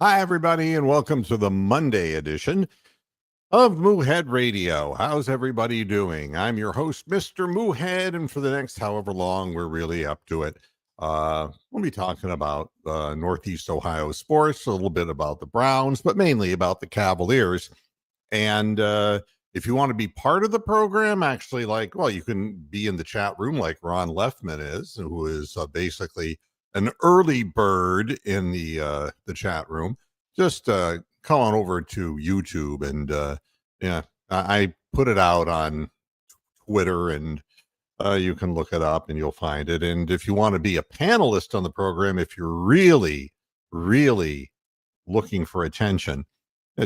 Hi, everybody, and welcome to the Monday edition of Moohead Radio. How's everybody doing? I'm your host, Mr. Moohead, and for the next however long we're really up to it, we'll be talking about Northeast Ohio sports, a little bit about the Browns, but mainly about the Cavaliers. And if you want to be part of the program, actually, you can be in the chat room like Ron Leffman is, who is basically an early bird in the chat room. Just come on over to YouTube and I put it out on Twitter, and you can look it up and you'll find it. And if you want to be a panelist on the program, if you're really, really looking for attention,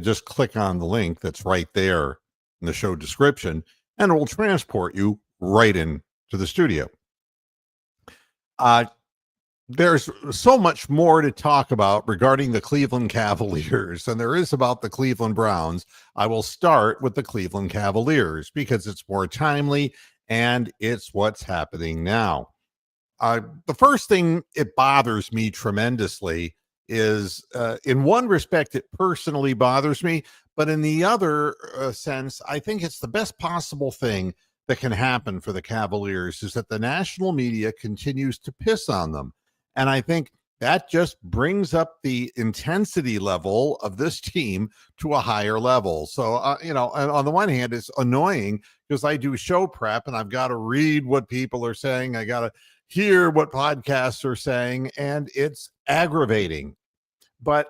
just click on the link that's right there in the show description, and it will transport you right into the studio. There's so much more to talk about regarding the Cleveland Cavaliers than there is about the Cleveland Browns. I will start with the Cleveland Cavaliers because it's more timely and it's what's happening now. The first thing, it bothers me tremendously is, in one respect, it personally bothers me, but in the other sense, I think it's the best possible thing that can happen for the Cavaliers is that the national media continues to piss on them. And I think that just brings up the intensity level of this team to a higher level. So, on the one hand, it's annoying because I do show prep and I've got to read what people are saying. I got to hear what podcasts are saying, and it's aggravating. But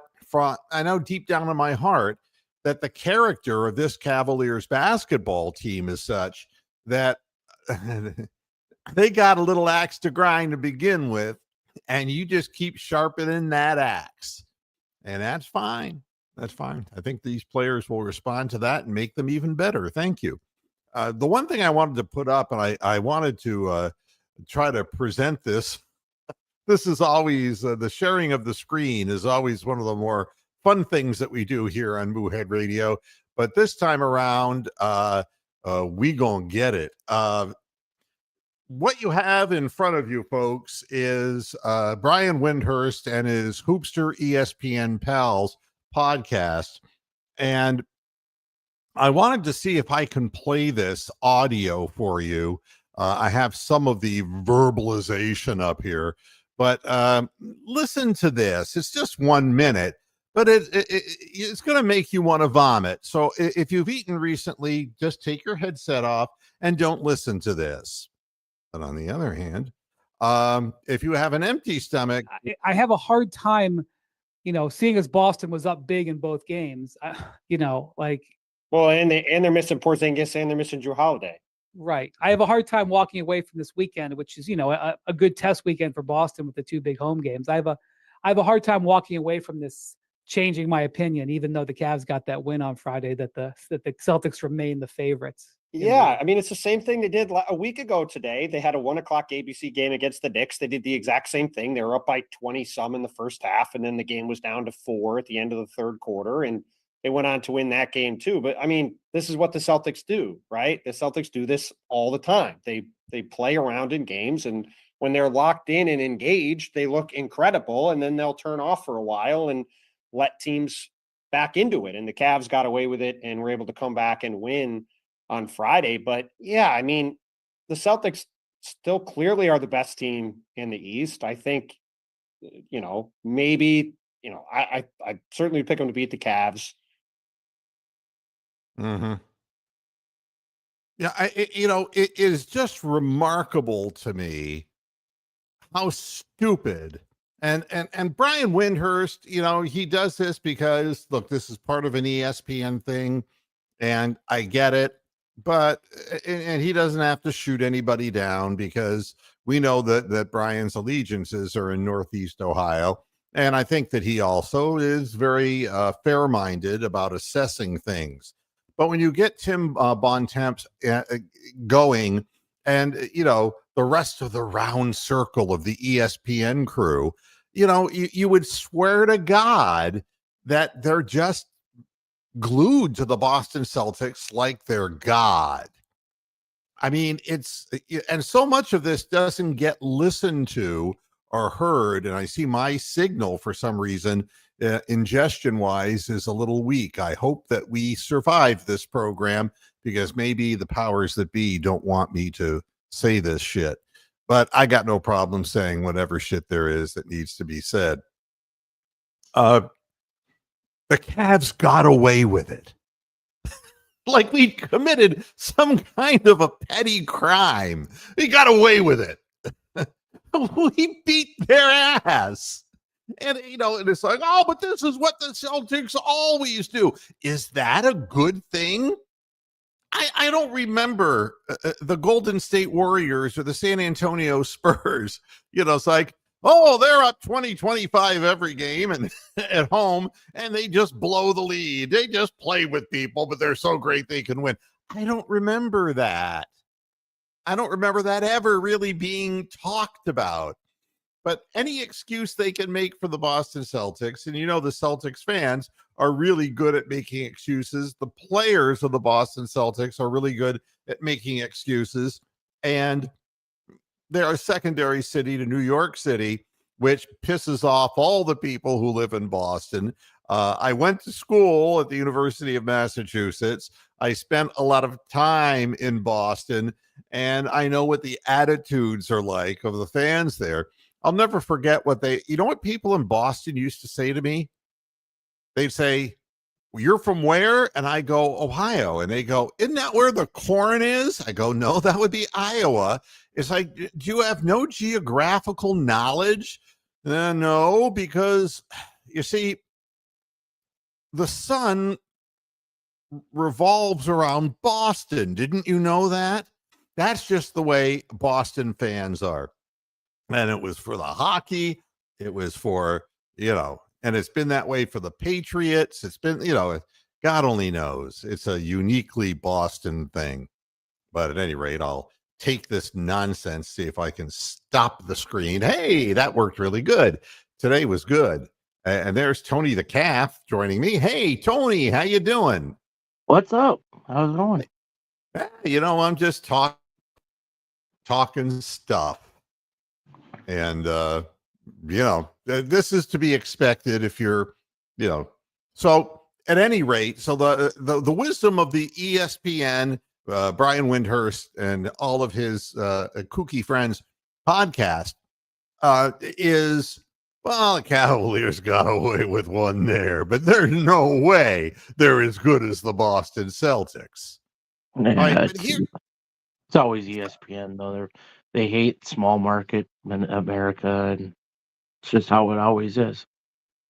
I know deep down in my heart that the character of this Cavaliers basketball team is such that they got a little axe to grind to begin with, and you just keep sharpening that axe. And that's fine. That's fine. I think these players will respond to that and make them even better. Thank you. The one thing I wanted to put up, and I wanted to try to present this. This is always the sharing of the screen is always one of the more fun things that we do here on Moohead Radio. But this time around, we gonna get it. What you have in front of you, folks, is Brian Windhurst and his Hoopster ESPN Pals podcast. And I wanted to see if I can play this audio for you. I have some of the verbalization up here, but listen to this. It's just 1 minute, but it's going to make you want to vomit. So if you've eaten recently, just take your headset off and don't listen to this. But on the other hand, if you have an empty stomach, I have a hard time, seeing as Boston was up big in both games, Well, and they're missing Porzingis and they're missing Jrue Holiday. Right. I have a hard time walking away from this weekend, which is, a good test weekend for Boston with the two big home games. I have a hard time walking away from this, changing my opinion, even though the Cavs got that win on Friday, that the Celtics remain the favorites. Yeah, I mean, it's the same thing they did a week ago today. They had a 1:00 ABC game against the Knicks. They did the exact same thing. They were up by 20-some in the first half, and then the game was down to 4 at the end of the third quarter, and they went on to win that game too. But, I mean, this is what the Celtics do, right? The Celtics do this all the time. They play around in games, and when they're locked in and engaged, they look incredible, and then they'll turn off for a while and let teams back into it. And the Cavs got away with it and were able to come back and win on Friday. But yeah, I mean, the Celtics still clearly are the best team in the East. I think, maybe, I certainly pick them to beat the Cavs. Mm-hmm. Yeah, it is just remarkable to me how stupid. And Brian Windhurst, he does this because, look, this is part of an ESPN thing, and I get it. But and he doesn't have to shoot anybody down because we know that Brian's allegiances are in Northeast Ohio. And I think that he also is very fair-minded about assessing things. But when you get Tim Bontemps going and, the rest of the round circle of the ESPN crew, you would swear to God that they're just glued to the Boston Celtics like they're God. I mean, and so much of this doesn't get listened to are heard, and I see my signal for some reason, ingestion wise, is a little weak. I hope that we survive this program because maybe the powers that be don't want me to say this shit. But I got no problem saying whatever shit there is that needs to be said. The Cavs got away with it. Like we committed some kind of a petty crime. We got away with it. We beat their ass. And, and it's like, oh, but this is what the Celtics always do. Is that a good thing? I don't remember the Golden State Warriors or the San Antonio Spurs. It's like, oh, they're up 20-25 every game and at home, and they just blow the lead. They just play with people, but they're so great they can win. I don't remember that. I don't remember that ever really being talked about. But any excuse they can make for the Boston Celtics, and the Celtics fans are really good at making excuses. The players of the Boston Celtics are really good at making excuses. And they're a secondary city to New York City, which pisses off all the people who live in Boston. I went to school at the University of Massachusetts. I spent a lot of time in Boston, and I know what the attitudes are like of the fans there. I'll never forget what what people in Boston used to say to me? They'd say, "You're from where?" And I go, "Ohio." And they go, "Isn't that where the corn is?" I go, "No, that would be Iowa." It's like, do you have no geographical knowledge? No, because you see, the sun revolves around Boston. Didn't you know that? That's just the way Boston fans are. And it was for the hockey. It was for, and it's been that way for the Patriots. It's been, God only knows. It's a uniquely Boston thing. But at any rate, I'll take this nonsense, see if I can stop the screen. Hey, that worked really good. Today was good. And there's Tony the Calf joining me. Hey, Tony, how you doing? What's up? How's it going? I'm just talking stuff. And, this is to be expected if you're, so at any rate, so the wisdom of the ESPN, Brian Windhurst and all of his kooky friends podcast is, well, the Cavaliers got away with one there, but there's no way they're as good as the Boston Celtics. Yeah, Right, it's always ESPN though. They hate small market in America, and it's just how it always is.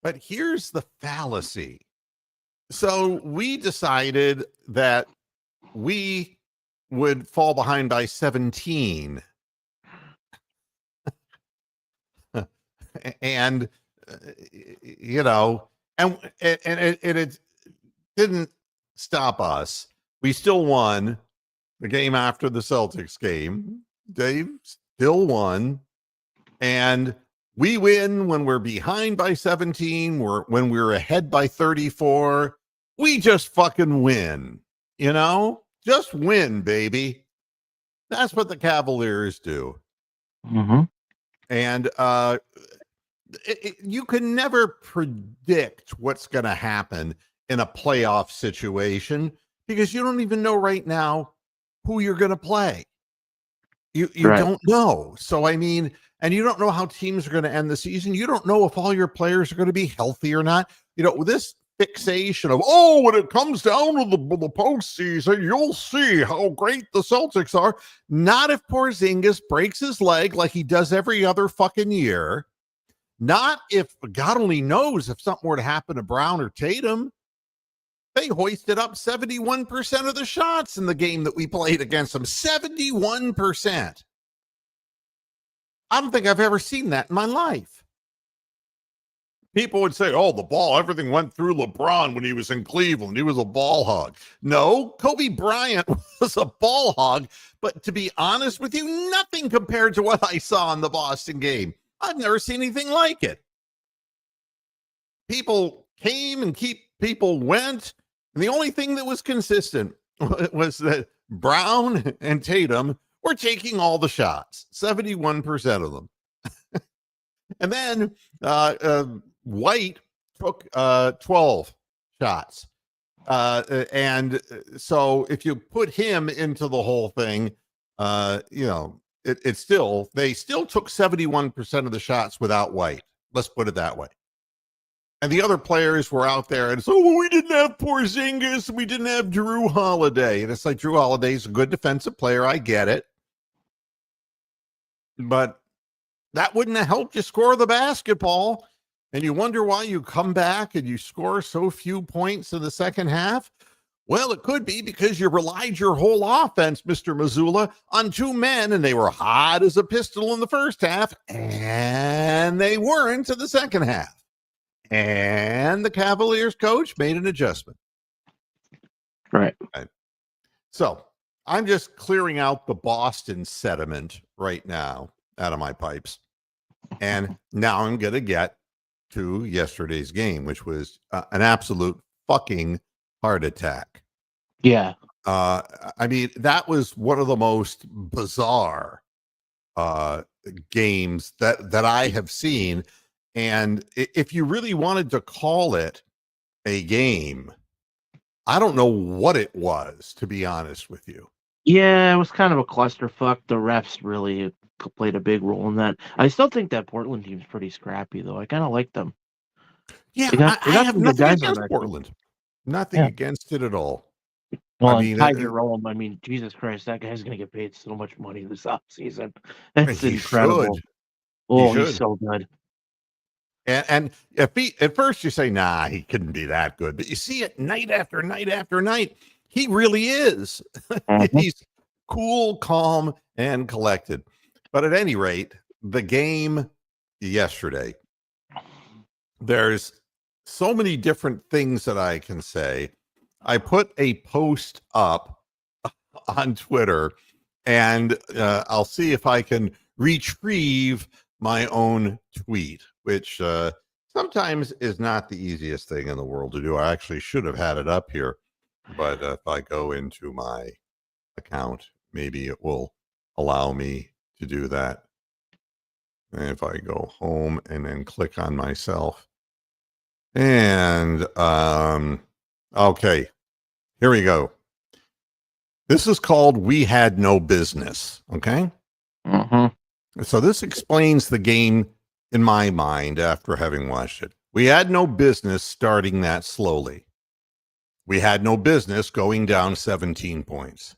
But here's the fallacy. So we decided that we would fall behind by 17. And, and it didn't stop us. We still won the game after the Celtics game. Dave still won, and we win when we're behind by 17, when we're ahead by 34. We just fucking win, just win, baby. That's what the Cavaliers do. Mm-hmm. And you can never predict what's going to happen in a playoff situation because you don't even know right now who you're going to play. You right. Don't know. So, and you don't know how teams are going to end the season. You don't know if all your players are going to be healthy or not. This fixation of, when it comes down to the postseason, you'll see how great the Celtics are. Not if Porzingis breaks his leg like he does every other fucking year. Not if, God only knows, if something were to happen to Brown or Tatum. They hoisted up 71% of the shots in the game that we played against them. 71%. I don't think I've ever seen that in my life. People would say, everything went through LeBron when he was in Cleveland. He was a ball hog. No, Kobe Bryant was a ball hog. But to be honest with you, nothing compared to what I saw in the Boston game. I've never seen anything like it. People came and people went. And the only thing that was consistent was that Brown and Tatum were taking all the shots, 71% of them. And then White took 12 shots. And so if you put him into the whole thing, it's still, they still took 71% of the shots without White. Let's put it that way. And the other players were out there and so we didn't have Porzingis, we didn't have Drew Holiday. And it's like, Drew Holiday's a good defensive player. I get it. But that wouldn't have helped you score the basketball. And you wonder why you come back and you score so few points in the second half. Well, it could be because you relied your whole offense, Mr. Mazzulla, on two men, and they were hot as a pistol in the first half, and they weren't in the second half. And the Cavaliers coach made an adjustment. Right. So I'm just clearing out the Boston sediment right now out of my pipes. And now I'm going to get to yesterday's game, which was an absolute fucking heart attack. Yeah. I mean, that was one of the most bizarre games that I have seen. And if you really wanted to call it a game, I don't know what it was, to be honest with you. Yeah, it was kind of a clusterfuck. The refs really played a big role in that. I still think that Portland team's pretty scrappy, though. I kind of like them. Yeah, They got I have some good nothing guys on against that team. Portland. Nothing Yeah. against it at all. Well, I mean, Ty Jerome, I mean, Jesus Christ, that guy's going to get paid so much money this offseason. That's he incredible. should. Oh, He he's should. so good. And if he, at first you say, nah, he couldn't be that good, but you see it night after night after night. He really is. Mhm. He's cool, calm, and collected. But at any rate, the game yesterday, there's so many different things that I can say. I put a post up on Twitter, and I'll see if I can retrieve my own tweet, which sometimes is not the easiest thing in the world to do. I actually should have had it up here, but if I go into my account, maybe it will allow me to do that. And if I go home and then click on myself, and okay, here we go. This is called "We Had No Business." Okay. Mm-hmm. So this explains the game in my mind after having watched it. We had no business starting that slowly. We had no business going down 17 points.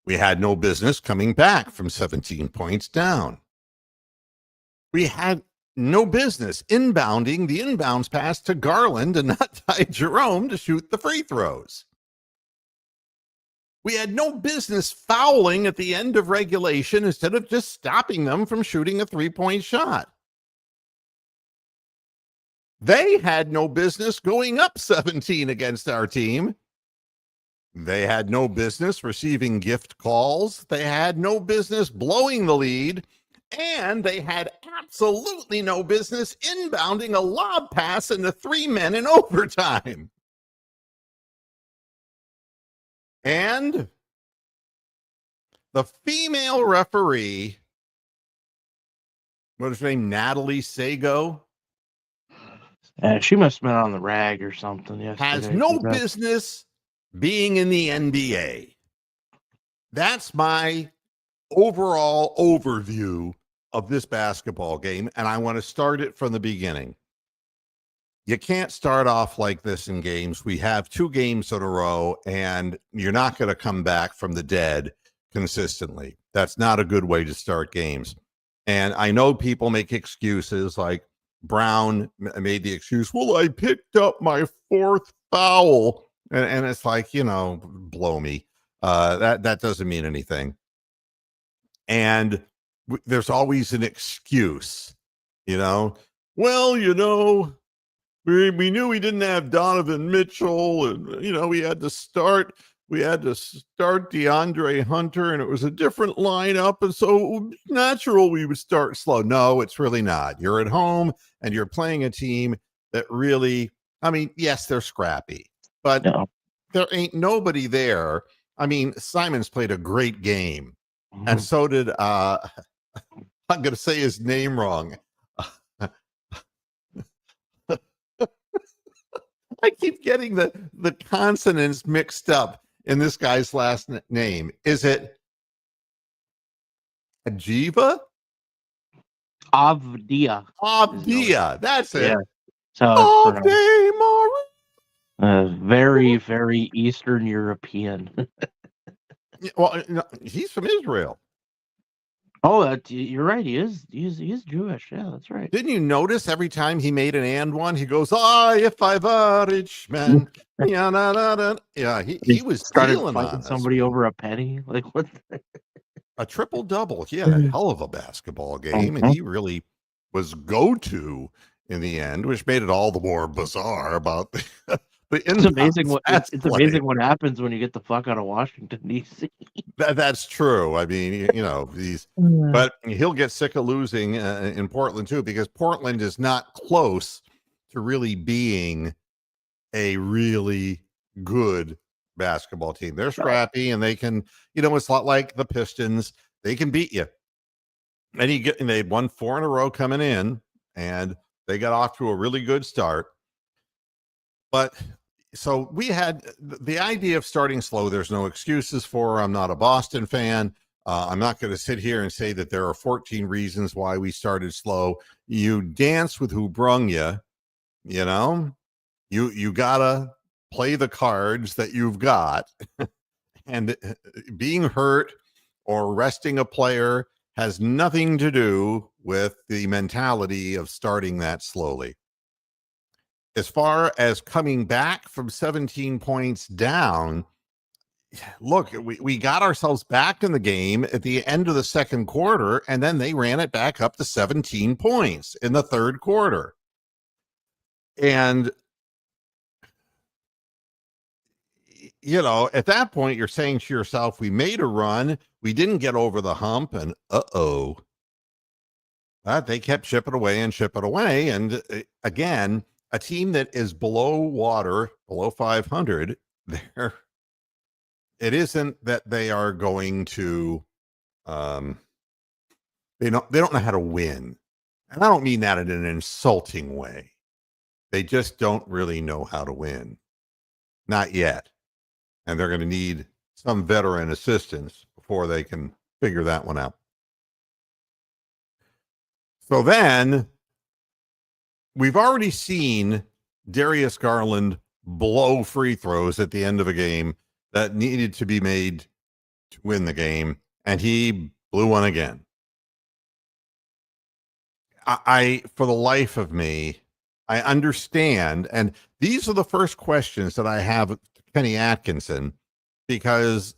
We had no business coming back from 17 points down. We had no business inbounding the inbounds pass to Garland and not Ty Jerome to shoot the free throws. We had no business fouling at the end of regulation instead of just stopping them from shooting a three-point shot. They had no business going up 17 against our team. They had no business receiving gift calls. They had no business blowing the lead. And they had absolutely no business inbounding a lob pass into three men in overtime. And the female referee, what is her name? Natalie Sago, She must have been on the rag or something. has yesterday. no business being in the NBA. That's my overall overview of this basketball game, and I want to start it from the beginning. You can't start off like this in games. We have two games in a row, and you're not going to come back from the dead consistently. That's not a good way to start games. And I know people make excuses like Brown made the excuse, well, I picked up my fourth foul. And it's like, blow me. That doesn't mean anything. And there's always an excuse, well, we knew we didn't have Donovan Mitchell, and we had to start DeAndre Hunter, and it was a different lineup, and so natural we would start slow. No, it's really not. You're at home and you're playing a team that really, yes, they're scrappy, but there ain't nobody there. Simons played a great game. And so did I'm going to say his name wrong. I keep getting the consonants mixed up in this guy's last name. Is it Ajiva? Avdia. Avdia. That's it. Yeah. So it's pronounced Avdia very, very Eastern European. Well, no, he's from Israel. Oh, you're right. He's Jewish. Yeah, that's right. Didn't you notice every time he made an and one, he goes, if I were rich man. Yeah, he was started dealing fighting on us. somebody over a penny. Like what? A triple double. He had a hell of a basketball game, and he really was go-to in the end, which made it all the more bizarre about the It's amazing what happens when you get the fuck out of Washington D.C. That's true. I mean, but he'll get sick of losing in Portland too, because Portland is not close to really being a really good basketball team. They're scrappy and they can, it's a lot like the Pistons. They can beat you. And they won 4 in a row coming in, and they got off to a really good start. But so we had the idea of starting slow. There's no excuses for. I'm not a Boston fan. I'm not going to sit here and say that there are 14 reasons why we started slow. You dance with who brung you. You gotta play the cards that you've got. And being hurt or resting a player has nothing to do with the mentality of starting that slowly. As far as coming back from 17 points down, look, we got ourselves back in the game at the end of the second quarter, and then they ran it back up to 17 points in the third quarter. And, at that point, you're saying to yourself, we made a run, we didn't get over the hump, and but they kept chipping away. And again, a team that is below water, below 500, it isn't that they are going to, they don't know how to win. And I don't mean that in an insulting way. They just don't really know how to win. Not yet. And they're going to need some veteran assistance before they can figure that one out. So then we've already seen Darius Garland blow free throws at the end of a game that needed to be made to win the game, and he blew one again. I for the life of me, I understand, and these are the first questions that I have to Kenny Atkinson, because,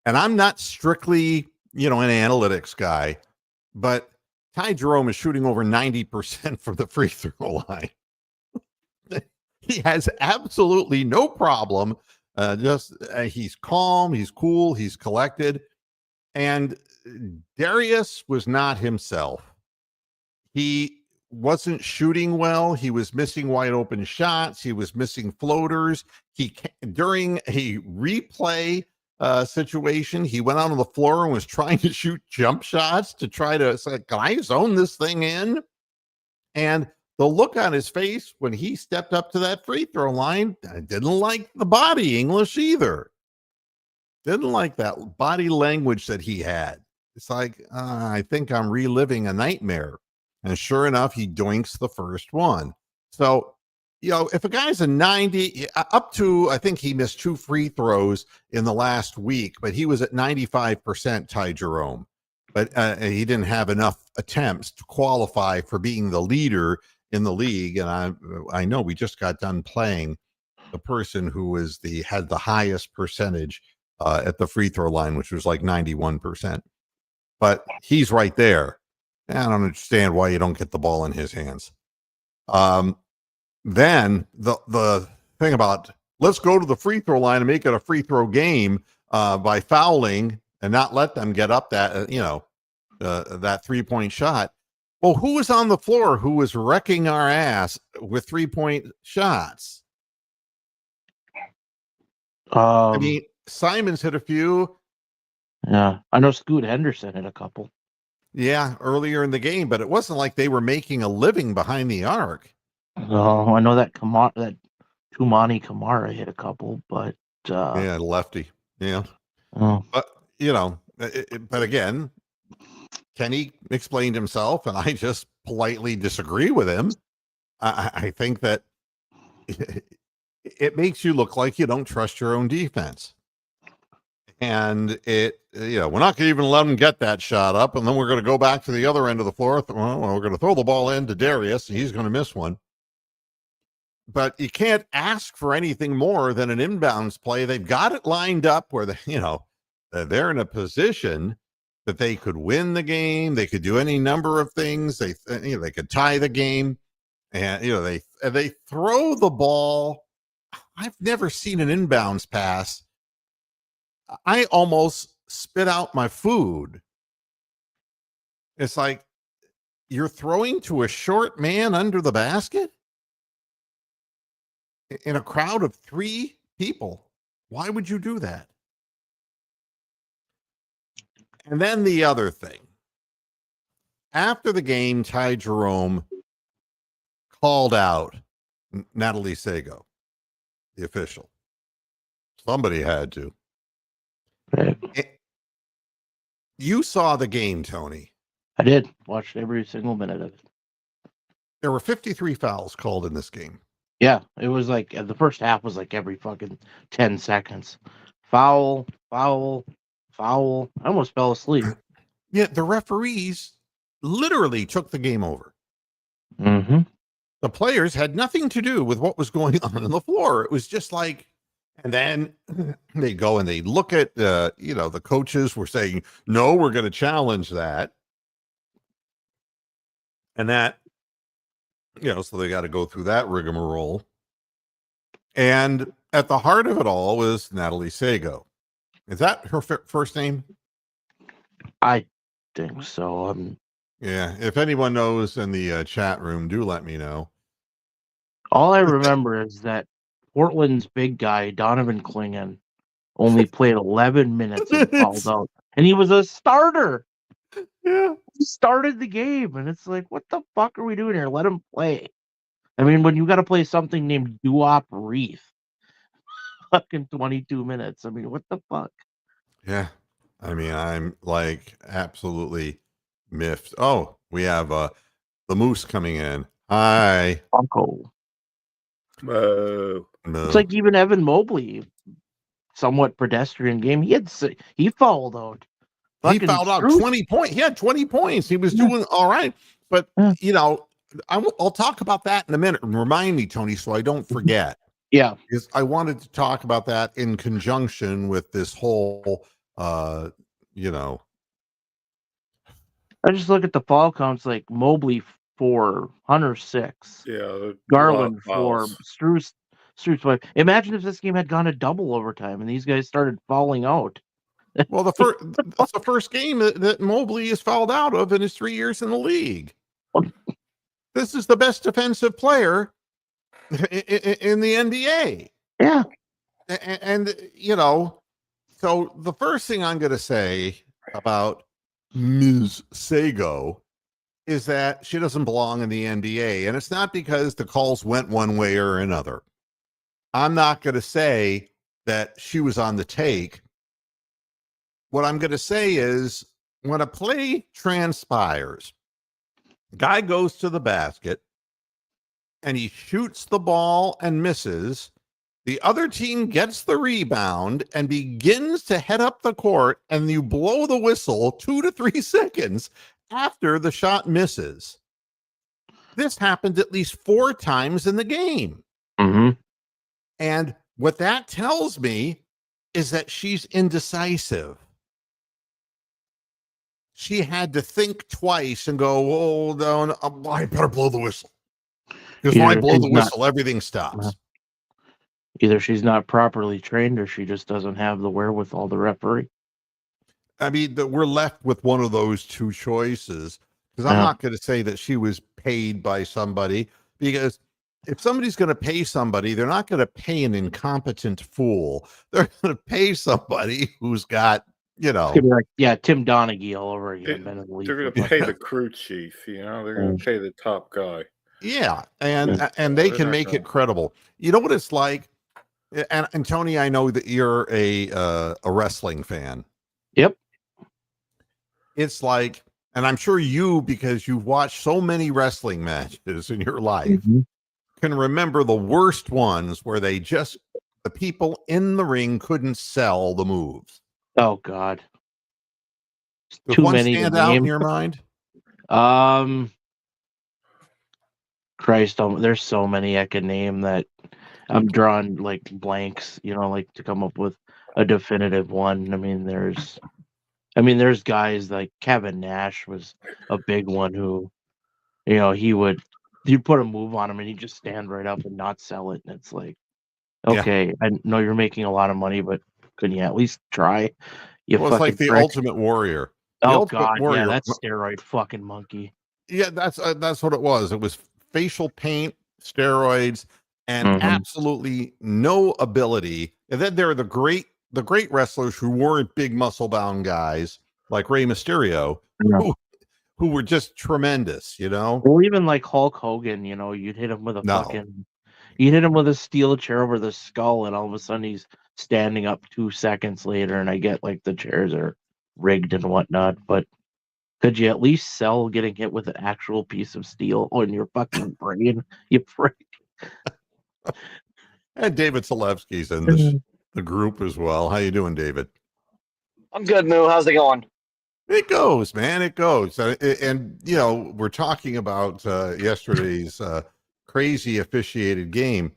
and I'm not strictly, an analytics guy, but Ty Jerome is shooting over 90% from the free throw line. He has absolutely no problem. He's calm, he's cool, he's collected. And Darius was not himself. He wasn't shooting well. He was missing wide open shots. He was missing floaters. During a replay situation, he went out on the floor and was trying to shoot jump shots to try to say, can I zone this thing in? And the look on his face when he stepped up to that free throw line, I didn't like the body English either. Didn't like that body language that he had. It's like, I think I'm reliving a nightmare. And sure enough, he doinks the first one. So, if a guy's a 90, up to, I think he missed 2 free throws in the last week, but he was at 95%, Ty Jerome. But he didn't have enough attempts to qualify for being the leader in the league. And I know we just got done playing the person who had the highest percentage at the free throw line, which was like 91%. But he's right there. I don't understand why you don't get the ball in his hands. Then the thing about let's go to the free throw line and make it a free throw game by fouling and not let them get up that that 3-point shot. Well, who was on the floor who was wrecking our ass with 3-point shots? I mean, Simons hit a few. Yeah, I know Scoot Henderson hit a couple. Yeah, earlier in the game, but it wasn't like they were making a living behind the arc. Oh, I know that Tumani Kamara hit a couple, but Yeah, lefty. Yeah. oh, But, but again, Kenny explained himself, and I just politely disagree with him. I think that it makes you look like you don't trust your own defense. And we're not going to even let them get that shot up. And then we're going to go back to the other end of the floor. Well, we're going to throw the ball into Darius, and he's going to miss one. But you can't ask for anything more than an inbounds play. They've got it lined up where they're in a position that they could win the game. They could do any number of things. They could tie the game, and they throw the ball. I've never seen an inbounds pass. I almost spit out my food. It's like you're throwing to a short man under the basket in a crowd of 3 people. Why would you do that? And then the other thing. After the game, Ty Jerome called out Natalie Sago, the official. Somebody had to. right. You saw the game, Tony. I did. Watched every single minute of it. There were 53 fouls called in this game. Yeah, it was like the first half was like every fucking 10 seconds. Foul, foul, foul. I almost fell asleep. Yeah, the referees literally took the game over. Mm-hmm. The players had nothing to do with what was going on the floor. It was just like, and then they go and they look at, the coaches were saying, no, we're going to challenge that. And that, so they got to go through that rigmarole. And at the heart of it all was Natalie Sago. Is that her first name? I think so. Yeah. If anyone knows in the chat room, do let me know. All I remember is that Portland's big guy, Donovan Clingan, only played 11 minutes and fouled out. And he was a starter. Yeah. He started the game. And it's like, what the fuck are we doing here? Let him play. I mean, when you got to play something named Duop Reef, fucking 22 minutes. I mean, what the fuck? Yeah. I mean, I'm like absolutely miffed. Oh, we have the Moose coming in. Hi. Uncle. No. It's like even Evan Mobley, somewhat pedestrian game. He fouled out. He fouled out 20 points. He had 20 points. He was doing all right. But, I'll talk about that in a minute. Remind me, Tony, so I don't forget. Yeah. Because I wanted to talk about that in conjunction with this whole, I just look at the foul counts like Mobley 4, Hunter 6. Yeah. Garland 4, Strus 5. Imagine if this game had gone to double overtime and these guys started fouling out. Well, that's the first game that Mobley is fouled out of in his 3 years in the league. This is the best defensive player in the NBA. Yeah. And so the first thing I'm going to say about Ms. Sago is that she doesn't belong in the NBA. And it's not because the calls went one way or another. I'm not going to say that she was on the take. What I'm going to say is when a play transpires, guy goes to the basket and he shoots the ball and misses. The other team gets the rebound and begins to head up the court, and you blow the whistle 2 to 3 seconds after the shot misses. This happened at least 4 times in the game. Mm-hmm. And what that tells me is that she's indecisive. She had to think twice and go, oh, no, I better blow the whistle. Because when I blow the whistle, everything stops. Either she's not properly trained or she just doesn't have the wherewithal to referee. I mean, we're left with one of those two choices. Because I'm not going to say that she was paid by somebody. Because if somebody's going to pay somebody, they're not going to pay an incompetent fool. They're going to pay somebody who's got, It's gonna be like, Tim Donaghy all over again. They're going to pay the crew chief, they're going to pay the top guy. Yeah, and they can make it credible. You know what it's like, and Tony, I know that you're a wrestling fan. Yep. It's like, and I'm sure you, because you've watched so many wrestling matches in your life, can remember the worst ones where the people in the ring couldn't sell the moves. Oh God. Does Too one many to stand out in name. your mind? Christ, there's so many I can name that I'm drawing like blanks, like to come up with a definitive one. I mean, there's guys like Kevin Nash was a big one who, you'd put a move on him and he'd just stand right up and not sell it. And it's like, okay, I know you're making a lot of money, but couldn't you at least try? Well, it's like the prick. Ultimate Warrior. The Oh Ultimate God, Warrior, yeah, that's steroid fucking monkey. Yeah, that's what it was. It was facial paint, steroids, and absolutely no ability. And then there are the great wrestlers who weren't big muscle bound guys like Rey Mysterio, who were just tremendous. Well, even like Hulk Hogan, you'd hit him with you'd hit him with a steel chair over the skull, and all of a sudden he's standing up 2 seconds later. And I get like the chairs are rigged and whatnot, but could you at least sell getting hit with an actual piece of steel on your fucking brain, you prick? And David Selevsky's in the group as well. How you doing, David? I'm good, Moo. How's it going? It goes, man. It goes. And we're talking about yesterday's crazy officiated game.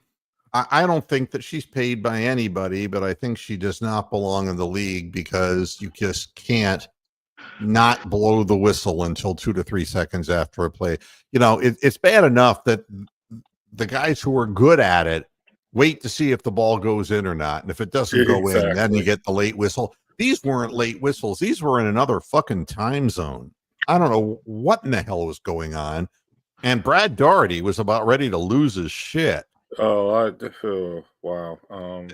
I don't think that she's paid by anybody, but I think she does not belong in the league because you just can't not blow the whistle until 2 to 3 seconds after a play. It's bad enough that the guys who are good at it wait to see if the ball goes in or not. And if it doesn't go in, then you get the late whistle. These weren't late whistles. These were in another fucking time zone. I don't know what in the hell was going on. And Brad Daugherty was about ready to lose his shit. Wow.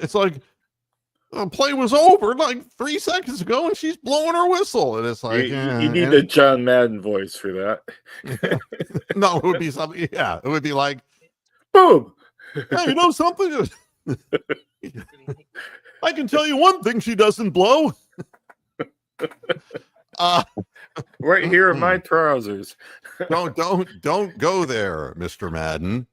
It's like, the play was over like 3 seconds ago, and she's blowing her whistle, and it's like you need a John Madden voice for that. No, it would be something. Yeah, it would be like, boom. Hey, you know something? I can tell you one thing she doesn't blow. Right here in my trousers. Don't go there, Mr. Madden.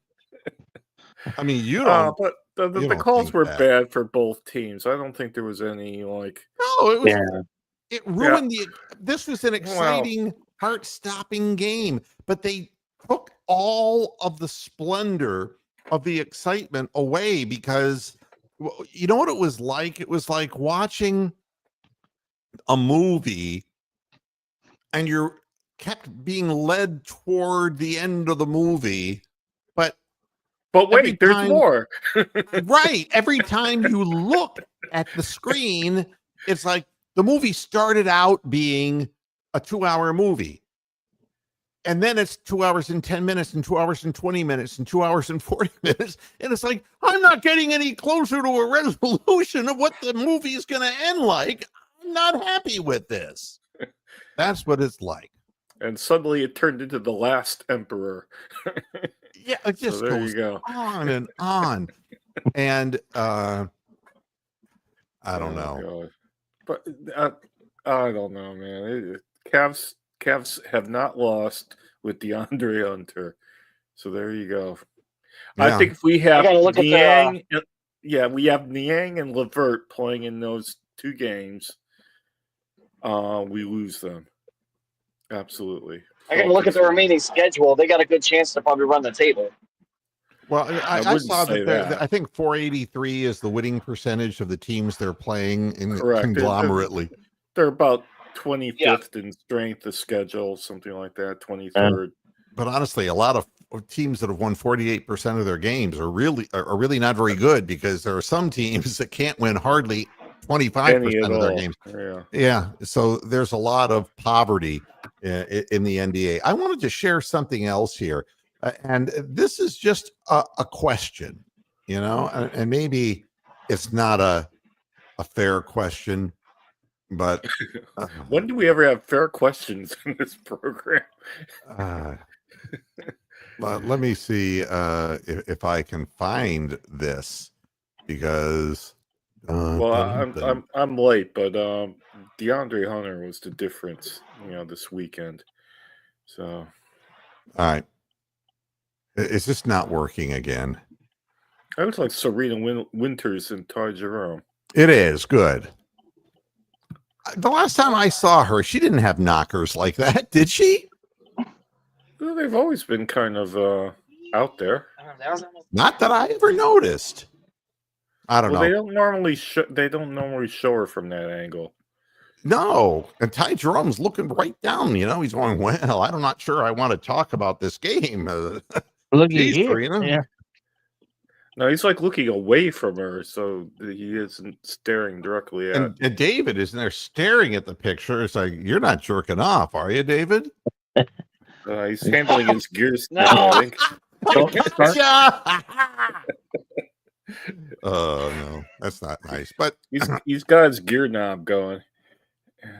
I mean, you don't. But the calls were bad for both teams. I don't think there was any like. No, it was. It ruined This was an exciting, heart-stopping game, but they took all of the splendor of the excitement away because you know what it was like? It was like watching a movie, and you're kept being led toward the end of the movie, but wait, there's more. Right. Every time you look at the screen, it's like the movie started out being a 2-hour movie. And then it's 2 hours and 10 minutes and 2 hours and 20 minutes and 2 hours and 40 minutes. And it's like, I'm not getting any closer to a resolution of what the movie is going to end like. I'm not happy with this. That's what it's like. And suddenly it turned into The Last Emperor. Yeah, it just goes on and on. And I don't know. God. But I don't know, man. Cavs have not lost with DeAndre Hunter. So there you go. Yeah. I think if we have Niang, we have Niang and LeVert playing in those two games, we lose them. Absolutely. I got to look at the remaining schedule. They got a good chance to probably run the table. Well, I saw that. I think 483 is the winning percentage of the teams they're playing in conglomerately. They're about 25th in strength of schedule, something like that, 23rd. But honestly, a lot of teams that have won 48% of their games are really not very good because there are some teams that can't win hardly 25% of their games. Yeah. So there's a lot of poverty in the NBA. I wanted to share something else here. And this is just a question, and maybe it's not a fair question, but when do we ever have fair questions in this program? Let me see if I can find this because. Well, I'm late, but DeAndre Hunter was the difference, this weekend. So, all right, it's just not working again. I was like Serena Winters and Ty Jerome. It is good. The last time I saw her, she didn't have knockers like that, did she? Well, they've always been kind of out there. Not that I ever noticed. I don't know. They don't normally show her from that angle. No, and Ty Jerome's looking right down. He's going, well, I'm not sure I want to talk about this game. Look Geez, here. Serena. Yeah. No, he's like looking away from her, so he isn't staring directly at. And David is there staring at the picture. It's like, you're not jerking off, are you, David? He's handling his gears. No. I think. Oh no, that's not nice. But he's got his gear knob going.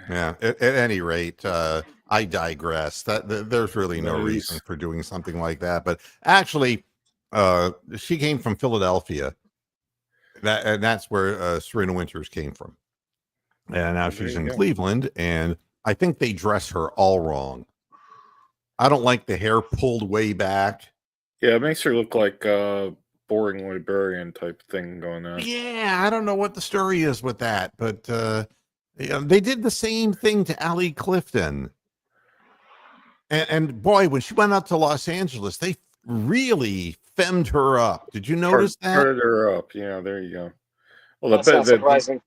Yeah. At any rate, I digress. There's really no reason for doing something like that. But actually, she came from Philadelphia. And that's where Serena Winters came from. And now she's in Cleveland, and I think they dress her all wrong. I don't like the hair pulled way back. Yeah, it makes her look like a boring librarian type thing going on. Yeah, I don't know what the story is with that, but they did the same thing to Allie Clifton. And boy, when she went out to Los Angeles, they really femmed her up. Did you notice that? Turted her up. Yeah, there you go. Well, That's not surprising.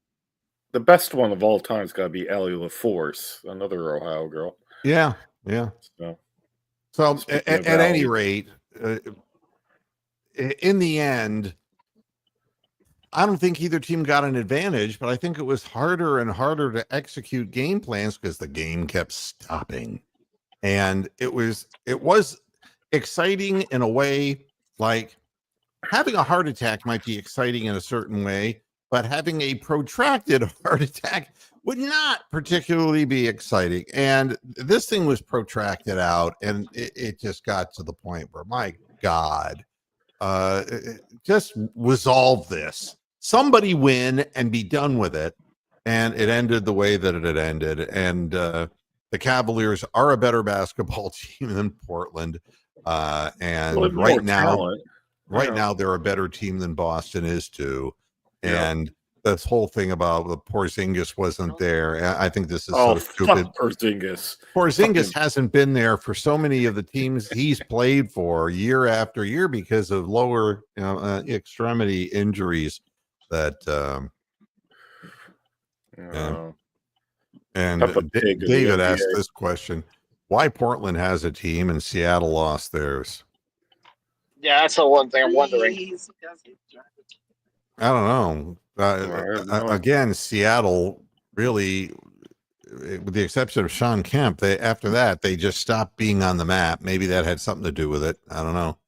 The best one of all time has got to be Allie LaForce, another Ohio girl. Yeah. So at any rate, in the end, I don't think either team got an advantage, but I think it was harder and harder to execute game plans because the game kept stopping. And it was exciting in a way. Like having a heart attack might be exciting in a certain way, but having a protracted heart attack would not particularly be exciting. And this thing was protracted out, and it just got to the point where, my God, just resolve this. Somebody win and be done with it. And it ended the way that it had ended. And the Cavaliers are a better basketball team than Portland. And right now they're a better team than Boston is too. And this whole thing about the Porzingis wasn't there. I think this is so stupid. Porzingis hasn't been there for so many of the teams he's played for year after year because of lower extremity injuries that and David asked this question: why Portland has a team and Seattle lost theirs? Yeah, that's the one thing I'm wondering. I don't know. Again, Seattle really, with the exception of Sean Kemp, after that they just stopped being on the map. Maybe that had something to do with it. I don't know.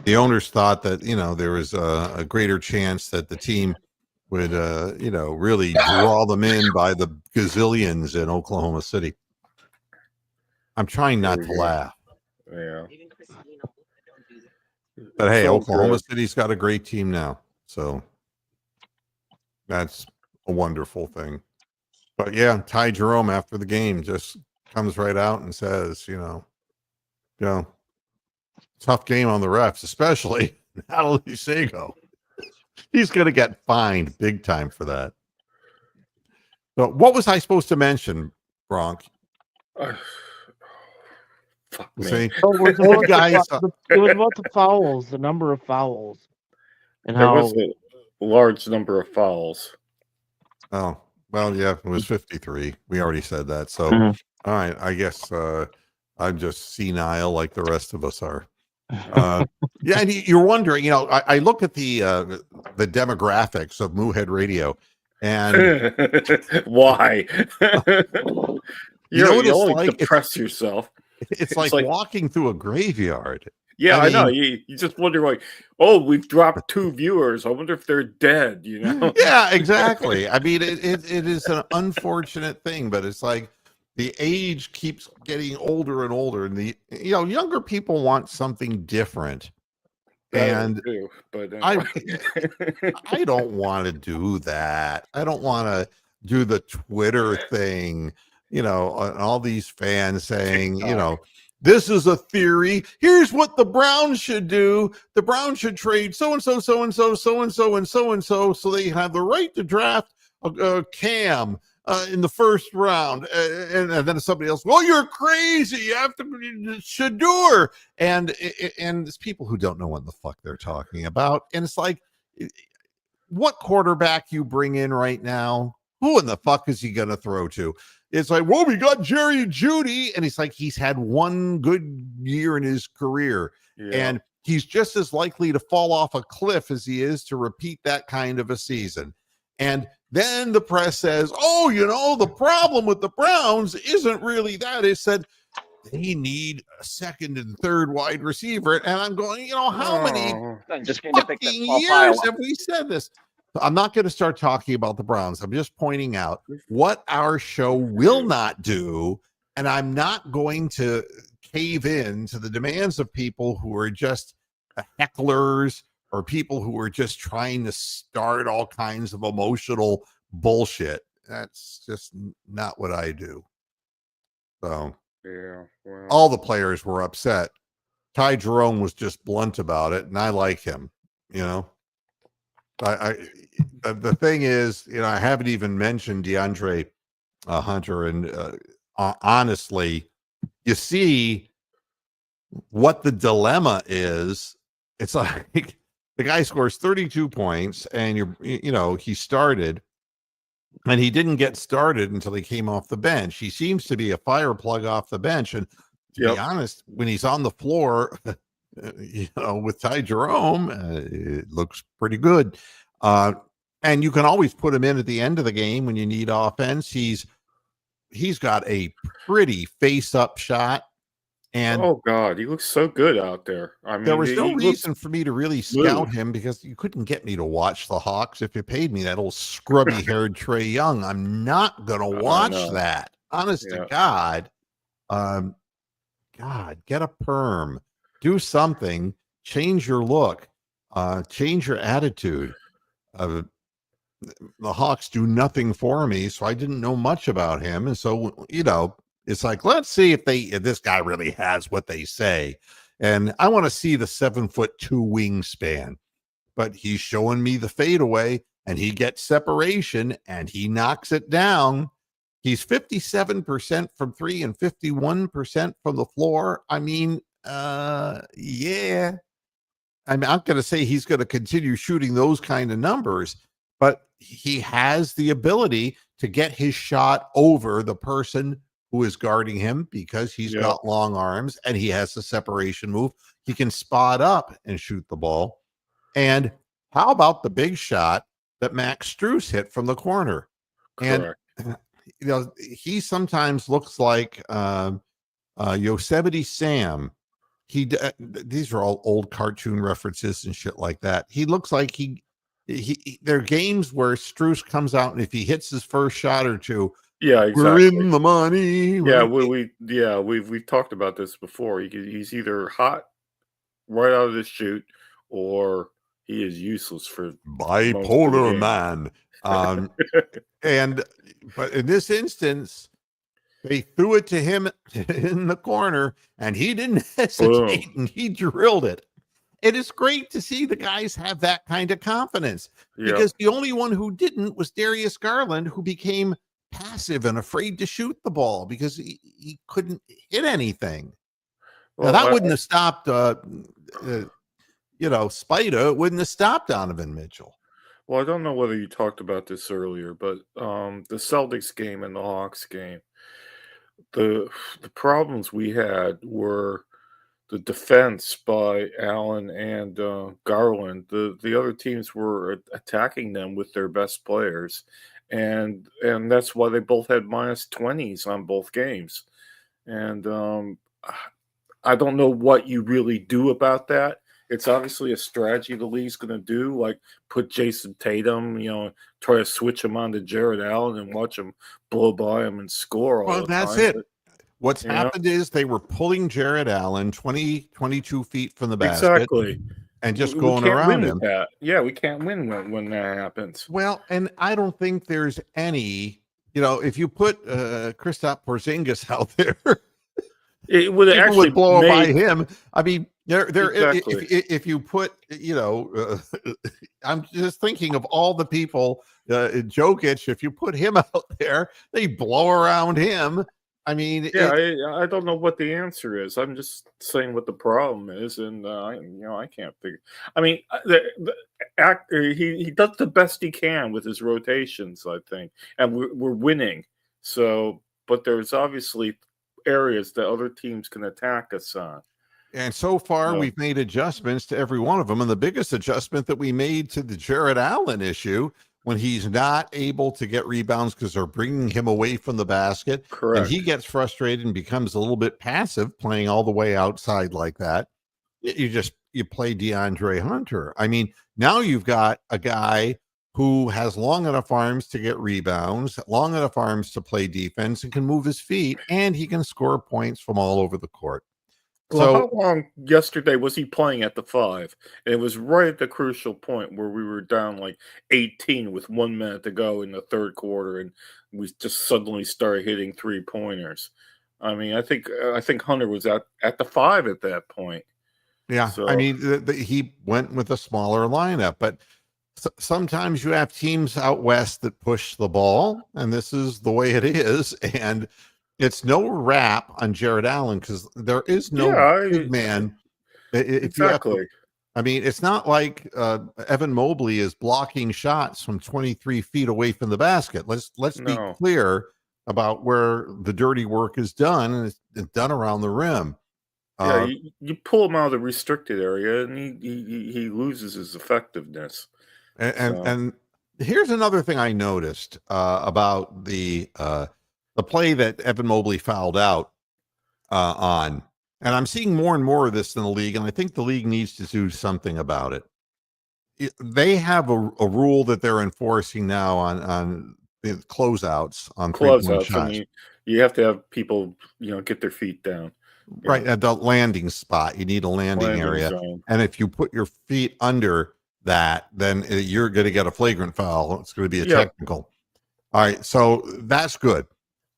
The owners thought that there was a greater chance that the team would really draw them in by the gazillions in Oklahoma City. I'm trying not to laugh. Yeah. But hey, Oklahoma City's got a great team now. So that's a wonderful thing. But yeah, Ty Jerome after the game just comes right out and says, tough game on the refs, especially Natalie Sago. He's going to get fined big time for that. So what was I supposed to mention, Bronk? Fuck See, me. guys, it was about the fouls, the number of fouls, and There how was a large number of fouls. Oh, well, yeah, it was 53. We already said that. So, Mhm. All right, I guess I'm just senile like the rest of us are. Yeah, and you're wondering, I look at the demographics of Moohead Radio, and Why? what it's only like? depress yourself. It's like walking through a graveyard. Yeah, I know. You just wonder, like, we've dropped 2 viewers. I wonder if they're dead, Yeah, exactly. I mean, it is an unfortunate thing, but it's like, the age keeps getting older and older, and the younger people want something different. And too, but I anyway. I don't want to do that. I don't want to do the Twitter thing, and all these fans saying, this is a theory. Here's what the Browns should do. The Browns should trade so and so, so and so, so and so, and so and so, so they have the right to draft Cam in the first round. And then somebody else, well, you're crazy. You have to Shador. And it's people who don't know what the fuck they're talking about. And it's like, what quarterback you bring in right now? Who in the fuck is he going to throw to? It's like, well, we got Jerry Jeudy. And it's like, he's had one good year in his career. Yeah. And he's just as likely to fall off a cliff as he is to repeat that kind of a season. And then the press says, oh, the problem with the Browns isn't really that. It said they need a second and third wide receiver. And I'm going, how many fucking years have we said this? I'm not going to start talking about the Browns. I'm just pointing out what our show will not do. And I'm not going to cave in to the demands of people who are just hecklers or people who are just trying to start all kinds of emotional bullshit. That's just not what I do. So yeah, well, all the players were upset. Ty Jerome was just blunt about it, and I like him. The thing is, I haven't even mentioned DeAndre Hunter, and honestly, you see what the dilemma is. It's like the guy scores 32 points, and he started, and he didn't get started until he came off the bench. He seems to be a fire plug off the bench, and to be honest, when he's on the floor, with Ty Jerome, it looks pretty good. And you can always put him in at the end of the game when you need offense. He's got a pretty face-up shot. And oh God, he looks so good out there. I mean, there was no reason for me to really scout him because you couldn't get me to watch the Hawks if you paid me that old scrubby-haired Trae Young. I'm not going to watch that. Honest to God. God, get a perm. Do something. Change your look. Change your attitude. The Hawks do nothing for me, so I didn't know much about him. And so, it's like, let's see if this guy really has what they say. And I want to see the 7'2" wingspan, but he's showing me the fadeaway, and he gets separation and he knocks it down. He's 57% from three and 51% from the floor. I mean, yeah. I'm not going to say he's going to continue shooting those kind of numbers, but he has the ability to get his shot over the person who is guarding him because he's got long arms and he has the separation move. He can spot up and shoot the ball. And how about the big shot that Max Strus hit from the corner? Correct. And he sometimes looks like Yosemite Sam. These are all old cartoon references and shit like that. He looks like there are games where Strus comes out, and if he hits his first shot or two, exactly. We're in the money. We've talked about this before. He's either hot right out of the chute, or he is useless for bipolar man. But in this instance, they threw it to him in the corner, and he didn't hesitate, and he drilled it. It is great to see the guys have that kind of confidence, because the only one who didn't was Darius Garland, who became passive and afraid to shoot the ball because he couldn't hit anything. Well, now, that wouldn't have stopped, Spider. It wouldn't have stopped Donovan Mitchell. Well, I don't know whether you talked about this earlier, but the Celtics game and the Hawks game, the problems we had were the defense by Allen and Garland. The other teams were attacking them with their best players, and that's why they both had -20s on both games. And I don't know what you really do about that. it's obviously a strategy the league's going to do, like put Jason Tatum, try to switch him on to Jared Allen and watch him blow by him and score all Well, the that's time. it. What's happened is they were pulling Jared Allen 22 feet from the basket. Exactly. And just going around him. That. Yeah, we can't win when that happens. Well, and I don't think there's any, if you put Kristaps Porzingis out there, it would actually blow by him. I mean, exactly. if you put, I'm just thinking of all the people, Jokic, if you put him out there, they blow around him. I mean, I don't know what the answer is. I'm just saying what the problem is, and I can't figure. I mean, the actor he does the best he can with his rotations, I think, and we're winning. So, but there's obviously areas that other teams can attack us on. And so far, we've made adjustments to every one of them, and the biggest adjustment that we made to the Jared Allen issue, when he's not able to get rebounds because they're bringing him away from the basket. Correct. And he gets frustrated and becomes a little bit passive playing all the way outside like that. You play DeAndre Hunter. I mean, now you've got a guy who has long enough arms to get rebounds, long enough arms to play defense, and can move his feet, and he can score points from all over the court. Well, how long yesterday was he playing at the 5? And it was right at the crucial point where we were down like 18 with 1 minute to go in the third quarter, and we just suddenly started hitting 3-pointers. I mean, I think Hunter was at the 5 at that point. Yeah, so, I mean, he went with a smaller lineup, but sometimes you have teams out west that push the ball, and this is the way it is, and it's no rap on Jared Allen because there is no big man. Exactly. I mean, it's not like Evan Mobley is blocking shots from 23 feet away from the basket. Let's be clear about where the dirty work is done, and it's done around the rim. Yeah, you pull him out of the restricted area, and he loses his effectiveness. And here's another thing I noticed about the play that Evan Mobley fouled out on. And I'm seeing more and more of this in the league, and I think the league needs to do something about it. They have a rule that they're enforcing now on closeouts, on closeouts. I mean, you have to have people, get their feet down. Right, at the landing spot. You need a landing area. Zone. And if you put your feet under that, then you're going to get a flagrant foul. It's going to be a technical. All right, so that's good.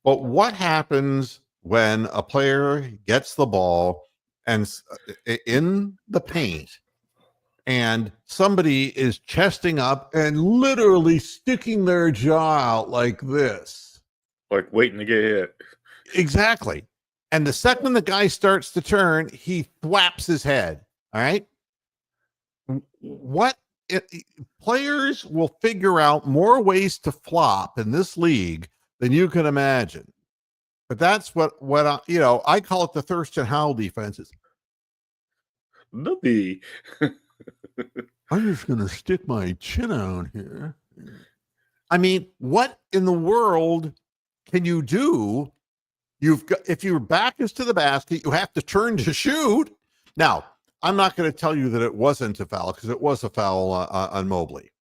But what happens when a player gets the ball and in the paint and somebody is chesting up and literally sticking their jaw out like this? Like waiting to get hit. Exactly. And the second the guy starts to turn, he thwaps his head. All right. Players will figure out more ways to flop in this league than you can imagine. But that's what I call it the Thurston Howell defenses. Maybe. I'm just going to stick my chin out here. I mean, what in the world can you do? If your back is to the basket, you have to turn to shoot. Now, I'm not going to tell you that it wasn't a foul because it was a foul on Mobley.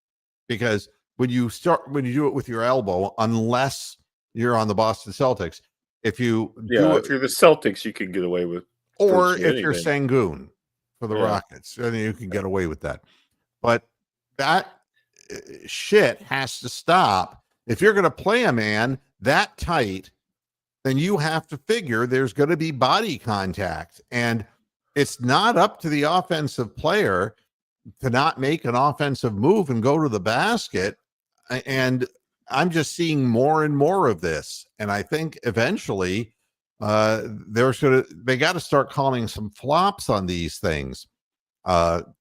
Because when you do it with your elbow, unless you're on the Boston Celtics, if you're the Celtics, you can get away with. Or if you're Sengun for the Rockets, then you can get away with that. But that shit has to stop. If you're going to play a man that tight, then you have to figure there's going to be body contact. And it's not up to the offensive player to not make an offensive move and go to the basket. And I'm just seeing more and more of this. And I think eventually they got to start calling some flops on these things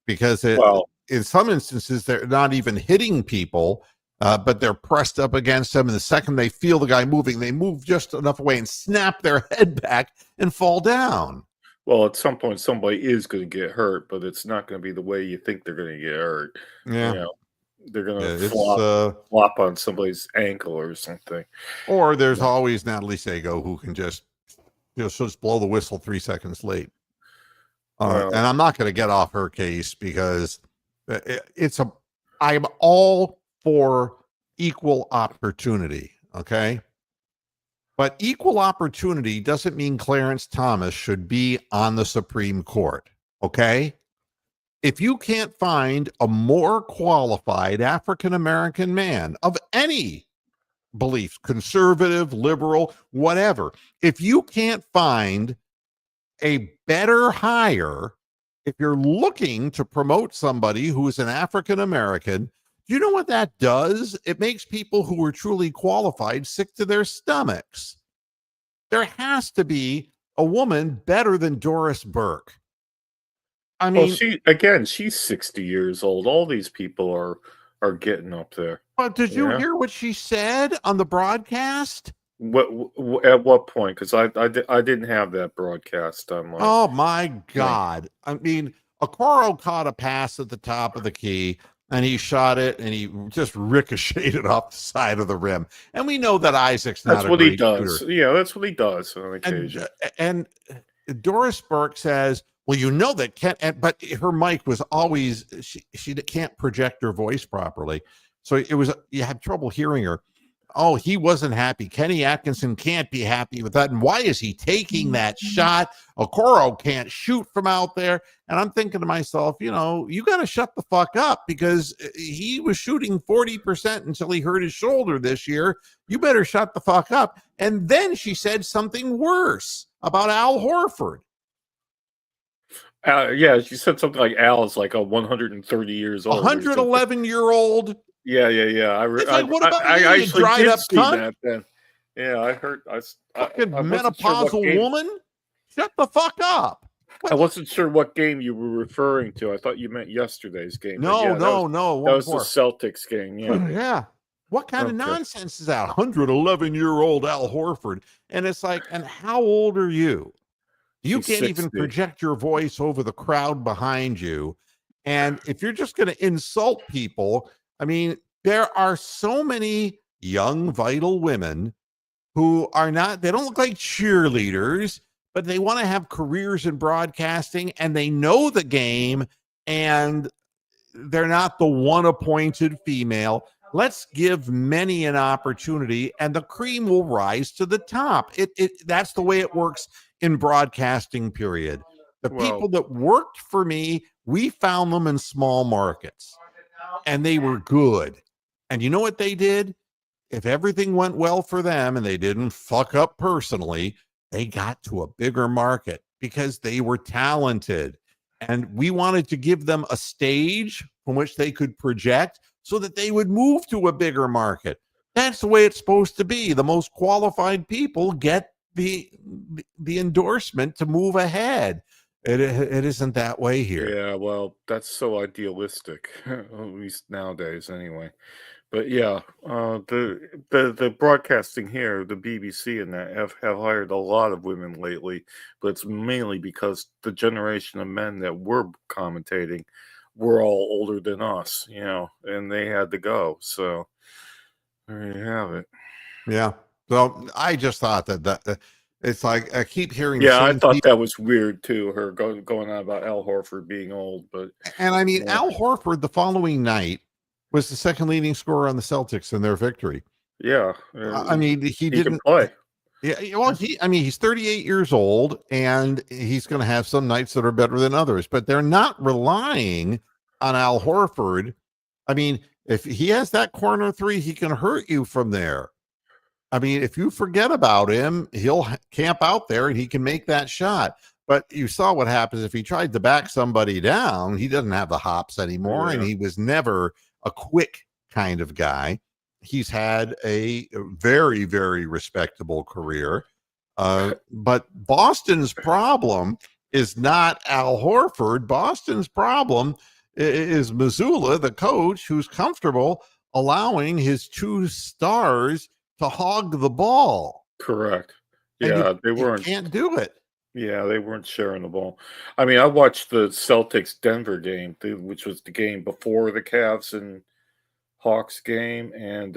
because in some instances, they're not even hitting people, but they're pressed up against them. And the second they feel the guy moving, they move just enough away and snap their head back and fall down. Well, at some point, somebody is going to get hurt, but it's not going to be the way you think they're going to get hurt. Yeah. They're going to flop on somebody's ankle or something. Or there's always Natalie Sago who can just blow the whistle 3 seconds late. And I'm not going to get off her case because I'm all for equal opportunity. Okay. But equal opportunity doesn't mean Clarence Thomas should be on the Supreme Court. Okay. If you can't find a more qualified African-American man of any beliefs, conservative, liberal, whatever, if you can't find a better hire, if you're looking to promote somebody who is an African American, you know what that does? It makes people who are truly qualified sick to their stomachs. There has to be a woman better than Doris Burke. I mean, she's 60 years old. All these people are getting up there. But did you hear what she said on the broadcast? At what point? Because I didn't have that broadcast online. Oh my God! I mean, Okoro caught a pass at the top of the key, and he shot it, and he just ricocheted off the side of the rim. And we know that Isaac's not. That's what he does. Shooter. Yeah, that's what he does on occasion. And Doris Burke says, "Well, you know that but her mic was always she can't project her voice properly, so you had trouble hearing her." Oh, he wasn't happy. Kenny Atkinson can't be happy with that. And why is he taking that shot? Okoro can't shoot from out there. And I'm thinking to myself, you got to shut the fuck up because he was shooting 40% until he hurt his shoulder this year. You better shut the fuck up. And then she said something worse about Al Horford. She said something like Al is like a 130 years old. 111-year-old. Yeah. What about I actually dried did up see cunt? that then. Yeah, I heard. Fucking menopausal woman. Shut the fuck up. I wasn't sure what game you were referring to. I thought you meant yesterday's game. No. That was the Celtics game. Yeah. Yeah. What kind of nonsense is that? 111-year-old Al Horford. And it's like, and how old are you? You can't 60. even project your voice over the crowd behind you. And if you're just going to insult people, I mean, there are so many young, vital women who are they don't look like cheerleaders, but they want to have careers in broadcasting and they know the game and they're not the one appointed female. Let's give many an opportunity and the cream will rise to the top. That's the way it works in broadcasting, period. The people that worked for me, we found them in small markets and they were good. And you know what they did? If everything went well for them and they didn't fuck up personally, they got to a bigger market because they were talented. And we wanted to give them a stage from which they could project so that they would move to a bigger market. That's the way it's supposed to be. The most qualified people get the endorsement to move ahead. It isn't that way here. Yeah, well, that's so idealistic, at least nowadays, anyway. But yeah, the broadcasting here, the BBC and that have hired a lot of women lately, but it's mainly because the generation of men that were commentating were all older than us, and they had to go. So there you have it. Yeah. So I just thought that it's like I keep hearing. Yeah, I thought that was weird too. Her going on about Al Horford being old, and I mean Al Horford the following night was the second leading scorer on the Celtics in their victory. Yeah, I mean he didn't play. Yeah, well, he's 38 years old, and he's going to have some nights that are better than others. But they're not relying on Al Horford. I mean, if he has that corner three, he can hurt you from there. I mean, if you forget about him, he'll camp out there and he can make that shot. But you saw what happens if he tried to back somebody down. He doesn't have the hops anymore, and he was never a quick kind of guy. He's had a very, very respectable career. But Boston's problem is not Al Horford. Boston's problem is Mazzulla, the coach, who's comfortable allowing his two stars to hog the ball. Correct. Yeah, they can't do it. Yeah, they weren't sharing the ball. I mean, I watched the Celtics Denver game, which was the game before the Cavs and Hawks game, and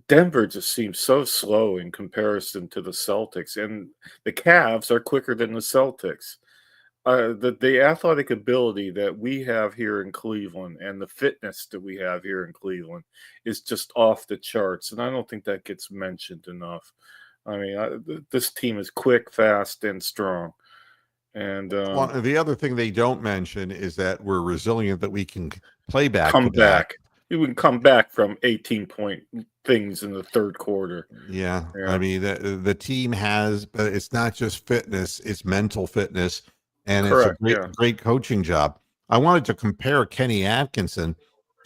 Denver just seems so slow in comparison to the Celtics, and the Cavs are quicker than the Celtics. The athletic ability that we have here in Cleveland and the fitness that we have here in Cleveland is just off the charts, and I don't think that gets mentioned enough. I mean, this team is quick, fast, and strong. And well, the other thing they don't mention is that we're resilient, that we can play back. Come back. You can come back from 18-point things in the third quarter. Yeah. I mean, the team has, but it's not just fitness; it's mental fitness, and Correct, it's a great coaching job. I wanted to compare Kenny Atkinson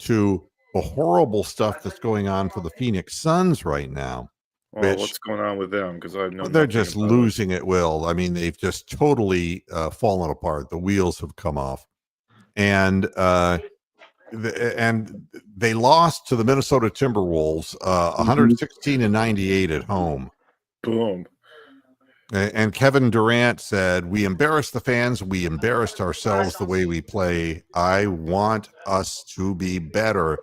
to the horrible stuff that's going on for the Phoenix Suns right now. Well, what's going on with them? Because I know they're just losing it. Will, I mean, they've just totally fallen apart. The wheels have come off, and they lost to the Minnesota Timberwolves 116-98 at home. Boom. And Kevin Durant said, "We embarrassed the fans. We embarrassed ourselves the way we play. I want us to be better."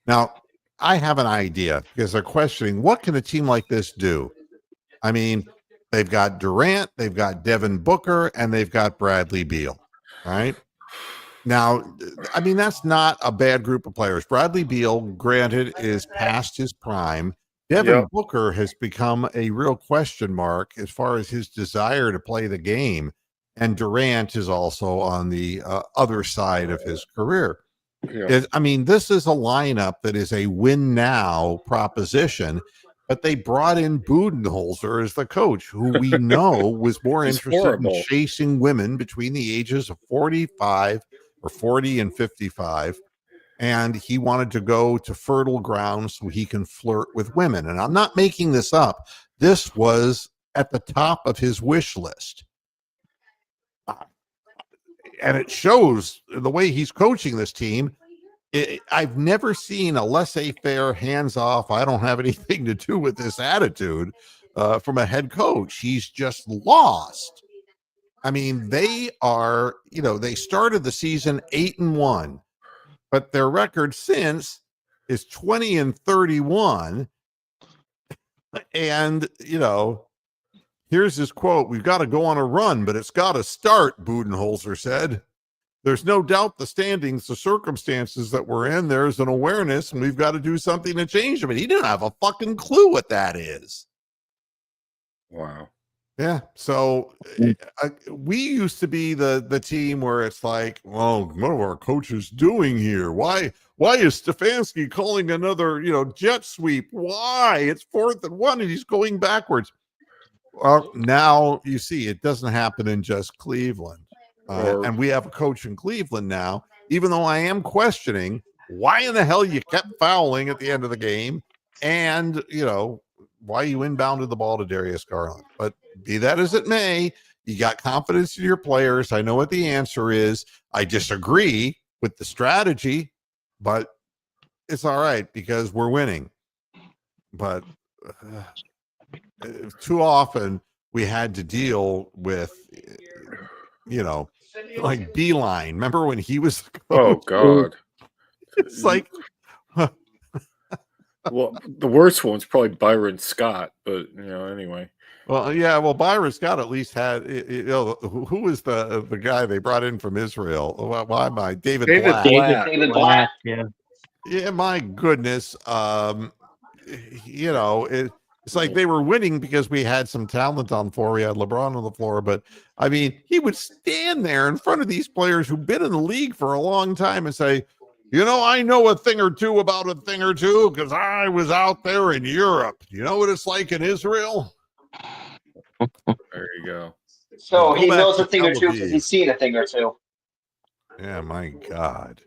Now, I have an idea, because they're questioning, what can a team like this do? I mean, they've got Durant, they've got Devin Booker, and they've got Bradley Beal, right? Now, I mean, that's not a bad group of players. Bradley Beal, granted, is past his prime. Devin Booker has become a real question mark as far as his desire to play the game. And Durant is also on the other side of his career. I mean, this is a lineup that is a win now proposition, but they brought in Budenholzer as the coach, who we know was more interested in chasing women between the ages of 45 or 40 and 55. And he wanted to go to fertile ground so he can flirt with women. And I'm not making this up. This was at the top of his wish list. And it shows the way he's coaching this team. I've never seen a laissez-faire, hands-off, I don't have anything to do with this attitude from a head coach. He's just lost. I mean, they are, they started the season 8-1, but their record since is 20-31. And, here's his quote: "We've got to go on a run, but it's got to start," Budenholzer said. "There's no doubt the standings, the circumstances that we're in, there's an awareness, and we've got to do something to change them." And he didn't have a fucking clue what that is. Wow. Yeah. So we used to be the team where it's like, well, what are our coaches doing here? Why is Stefanski calling another, jet sweep? Why? It's 4th and 1 and he's going backwards. Well, now you see it doesn't happen in just Cleveland. And we have a coach in Cleveland now, even though I am questioning why in the hell you kept fouling at the end of the game, and, why you inbounded the ball to Darius Garland. But be that as it may, you got confidence in your players. I know what the answer is. I disagree with the strategy, but it's all right because we're winning. But too often we had to deal with, like Beeline. Remember when he was? Oh God! It's like, well, the worst one's probably Byron Scott, but anyway. Well, yeah. Well, Byron Scott at least had, who was the guy they brought in from Israel? Why am I David Blatt? David Blatt. Yeah. Yeah. My goodness. It's like they were winning because we had some talent on the floor. We had LeBron on the floor, but I mean, he would stand there in front of these players who've been in the league for a long time and say, I know a thing or two about a thing or two because I was out there in Europe. You know what it's like in Israel? There you go. So he knows a thing or two because he's seen a thing or two. Yeah, my God.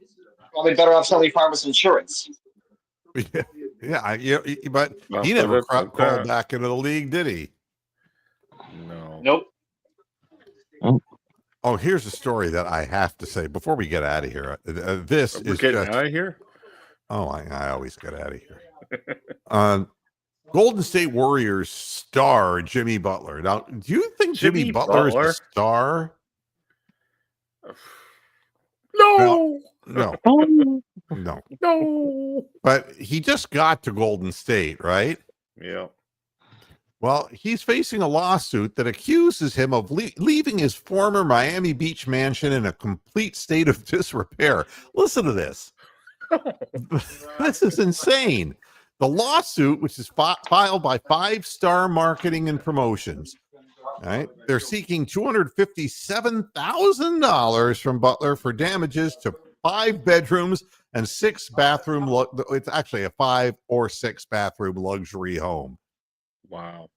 Probably better off selling farmers insurance. Yeah, but he never crawled back into the league, did he? No. Nope. Oh, here's a story that I have to say before we get out of here. This is getting out of here. Oh, I always get out of here. Golden State Warriors star Jimmy Butler. Now, do you think Jimmy Butler is a star? No. No. No. No. But he just got to Golden State, right? Yeah. Well, he's facing a lawsuit that accuses him of leaving his former Miami Beach mansion in a complete state of disrepair. Listen to this. This is insane. The lawsuit, which is filed by Five Star Marketing and Promotions, right? They're seeking $257,000 from Butler for damages to 5 bedrooms and 6 bathroom. It's actually a 5 or 6 bathroom luxury home. Wow.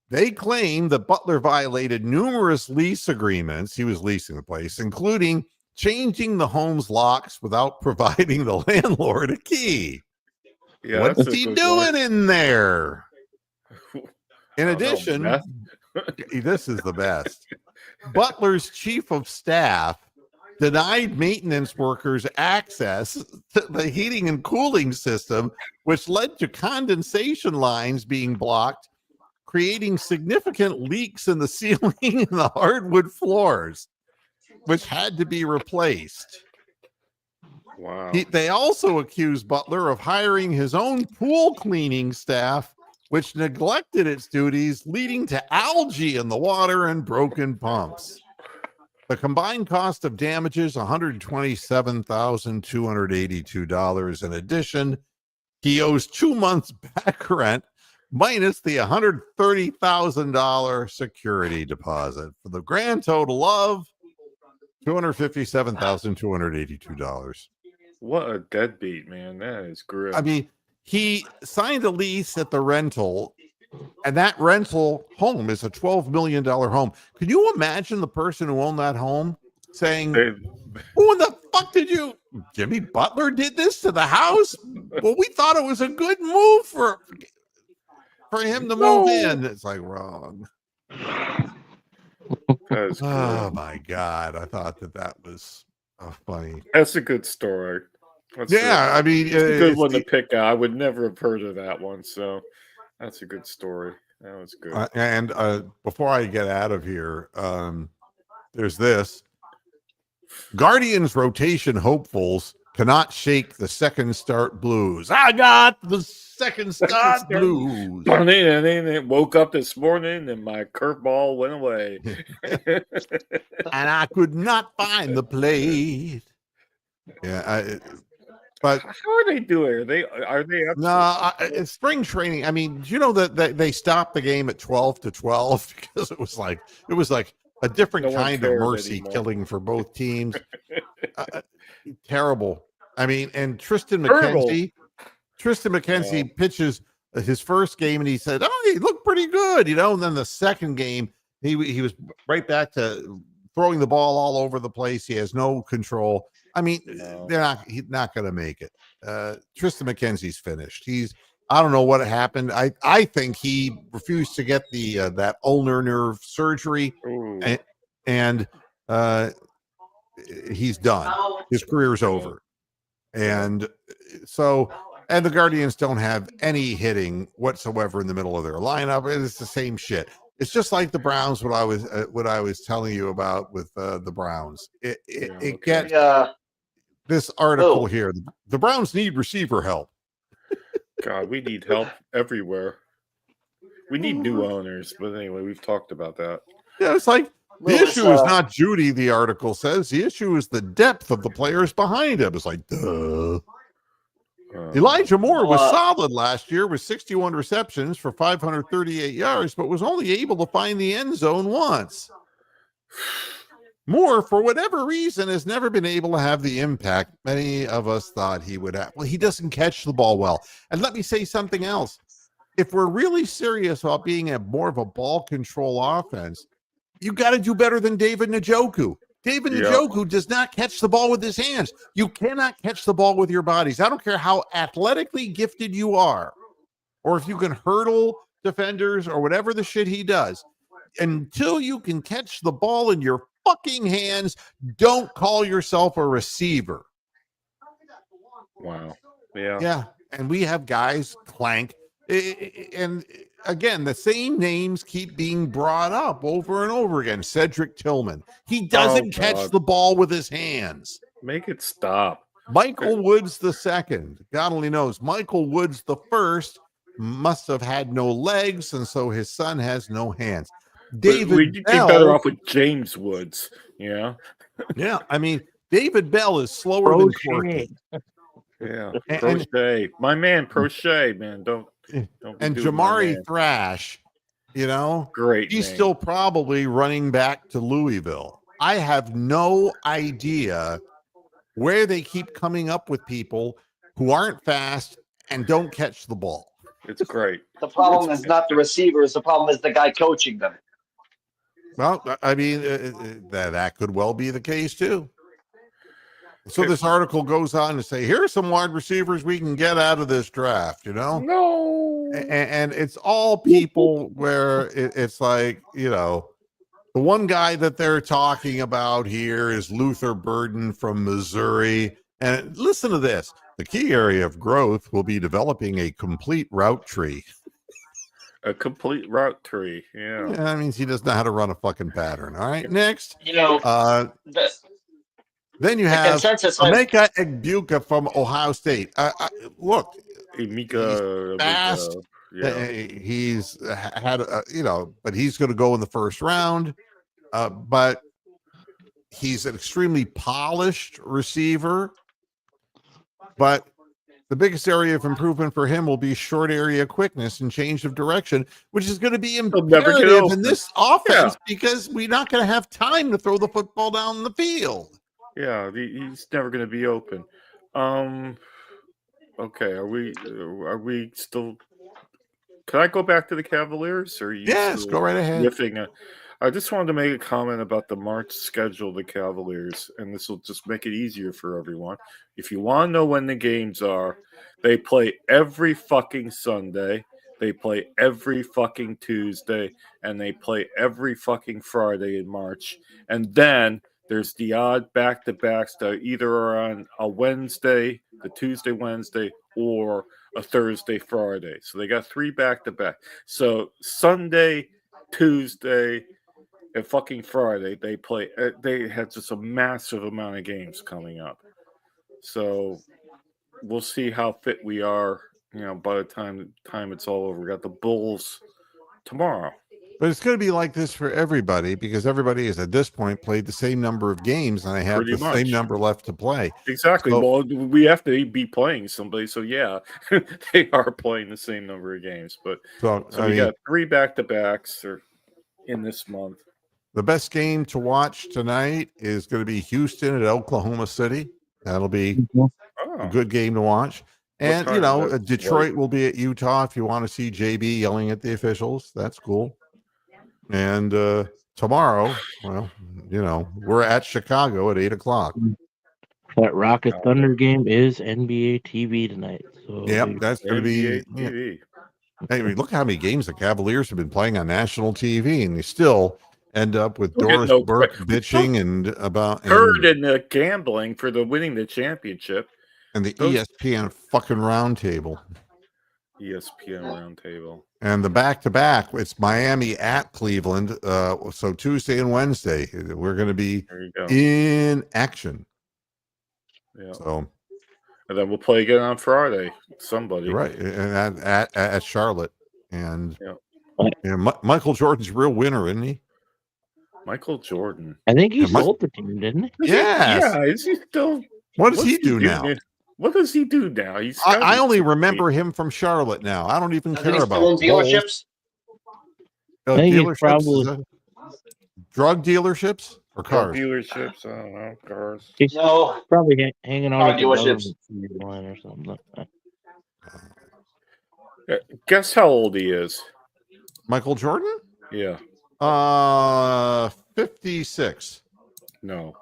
They claim that Butler violated numerous lease agreements. He was leasing the place, including changing the home's locks without providing the landlord a key. Yeah, What's he doing in there? In addition, this is the best. Butler's chief of staff denied maintenance workers access to the heating and cooling system, which led to condensation lines being blocked, creating significant leaks in the ceiling and the hardwood floors, which had to be replaced. Wow. They also accused Butler of hiring his own pool cleaning staff, which neglected its duties, leading to algae in the water and broken pumps. The combined cost of damages, $127,282. In addition, he owes 2 months back rent minus the $130,000 security deposit for the grand total of $257,282. What a deadbeat, man. That is grim. I mean, he signed a lease at the rental, and that rental home is a $12 million home. Can you imagine the person who owned that home saying, who in the fuck did you? Jimmy Butler did this to the house? Well, we thought it was a good move for him to move in. It's like wrong. Oh my God. I thought that was funny. That's a good story. I mean, it's a good one to pick out. I would never have heard of that one. So that's a good story. That was good. And before I get out of here, there's this. Guardians rotation hopefuls cannot shake the second start blues. I got the second start blues. And they woke up this morning and my curveball went away. And I could not find the plate. Yeah, but how are they doing? Are they it's spring training. I mean, you know that they stopped the game at 12-12 because it was like a different kind of mercy killing for both teams. Terrible. I mean, and Tristan McKenzie pitches his first game and he said, "Oh, he looked pretty good," and then the second game he was right back to throwing the ball all over the place. He has no control. I mean, he's not going to make it. Tristan McKenzie's finished. I don't know what happened. I think he refused to get the that ulnar nerve surgery, and he's done. His career's over. And so, and the Guardians don't have any hitting whatsoever in the middle of their lineup. It's the same shit. It's just like the Browns. What I was telling you about with the Browns. This article here. The Browns need receiver help. God, we need help everywhere. We need new owners, but anyway, we've talked about that. Yeah, it's like the issue is not Judy, the article says. The issue is the depth of the players behind him. It's like, duh. Elijah Moore was solid last year with 61 receptions for 538 yards, but was only able to find the end zone once. Moore, for whatever reason, has never been able to have the impact many of us thought he would have. Well, he doesn't catch the ball well. And let me say something else. If we're really serious about being more of a ball control offense, you got to do better than David Njoku. David Njoku does not catch the ball with his hands. You cannot catch the ball with your bodies. I don't care how athletically gifted you are, or if you can hurdle defenders or whatever the shit he does. Until you can catch the ball in your fucking hands, don't call yourself a receiver. Wow. Yeah. Yeah. And we have guys clank. And again, the same names keep being brought up over and over again. Cedric Tillman. He doesn't catch the ball with his hands. Make it stop. Michael Woods the second. God only knows. Michael Woods the first must have had no legs, and so his son has no hands. David We'd be Bell, better off with James Woods. Yeah. Yeah, I mean, David Bell is slower than Corky. Yeah. And- Prochet. My man, Prochet, man. Don't be And doing my Jamari man. Thrash, Great. he's name. still probably running back to Louisville. I have no idea where they keep coming up with people who aren't fast and don't catch the ball. It's great. The problem is not the receivers. The problem is the guy coaching them. Well, I mean, that could well be the case too. So this article goes on to say, here's some wide receivers we can get out of this draft, No. and it's all people where it's like, the one guy that they're talking about here is Luther Burden from Missouri. And listen to this. The key area of growth will be developing a complete route tree. A complete route tree. Yeah. Yeah, that means he doesn't know how to run a fucking pattern. All right, next. Then you have Emeka Egbuka from Ohio State. Look, Emeka, fast. yeah. He's had, but he's going to go in the first round. But he's an extremely polished receiver. But the biggest area of improvement for him will be short area quickness and change of direction, which is going to be imperative in this offense because we're not going to have time to throw the football down the field. Yeah, he's never going to be open. Okay, are we still? Can I go back to the Cavaliers? Or are you yes, go right ahead. I just wanted to make a comment about the March schedule of the Cavaliers, and this will just make it easier for everyone. If you want to know when the games are, they play every fucking Sunday, they play every fucking Tuesday, and they play every fucking Friday in March. And then there's the odd back-to-backs that either are on a Wednesday, the Tuesday, Wednesday, or a Thursday, Friday. So they got 3 back-to-back. So Sunday, Tuesday, and fucking Friday, they play. They had just a massive amount of games coming up. So we'll see how fit we are. By the time it's all over, we got the Bulls tomorrow. But it's going to be like this for everybody because everybody has at this point played the same number of games, and I have the same number left to play. Exactly. So, well, we have to be playing somebody, so yeah, they are playing the same number of games. But so we got 3 back-to-backs in this month. The best game to watch tonight is going to be Houston at Oklahoma City. That'll be a good game to watch. And, Detroit will be at Utah if you want to see JB yelling at the officials. That's cool. And tomorrow, we're at Chicago at 8:00. That Rocket Thunder game is NBA TV tonight. So that's going to be TV. Hey, look how many games the Cavaliers have been playing on national TV, and they still end up with Doris Burke bitching and the gambling for winning the championship. And the ESPN fucking roundtable. ESPN roundtable. And the back-to-back, it's Miami at Cleveland. So Tuesday and Wednesday, we're going to be in action. Yeah. So, and then we'll play again on Friday. Somebody. Right. And at Charlotte. And Michael Jordan's a real winner, isn't he? Michael Jordan. I think he sold the team, didn't he? Yeah. Is he still? What does he do now? What does he do now? I only remember him from Charlotte now. I don't even care about dealerships. I think he's probably drug dealerships or cars. Dealerships. I don't know. Cars. He's probably hanging out at dealerships or something. Guess how old he is? Michael Jordan? Yeah. 56. No.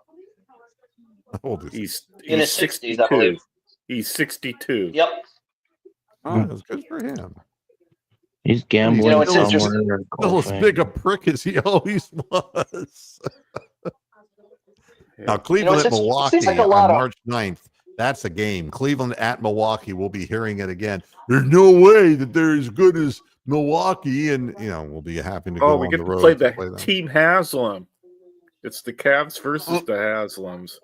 How old is he? He's in his 60s, I believe. He's 62. Yep. Oh, that's good for him. He's gambling somewhere. Still as big a prick as he always was. Now, Cleveland at Milwaukee on March 9th. That's a game. Cleveland at Milwaukee. We'll be hearing it again. There's no way that they're as good as Milwaukee, and we'll be happy to go on the road. Play Team Haslam. It's the Cavs versus the Haslams.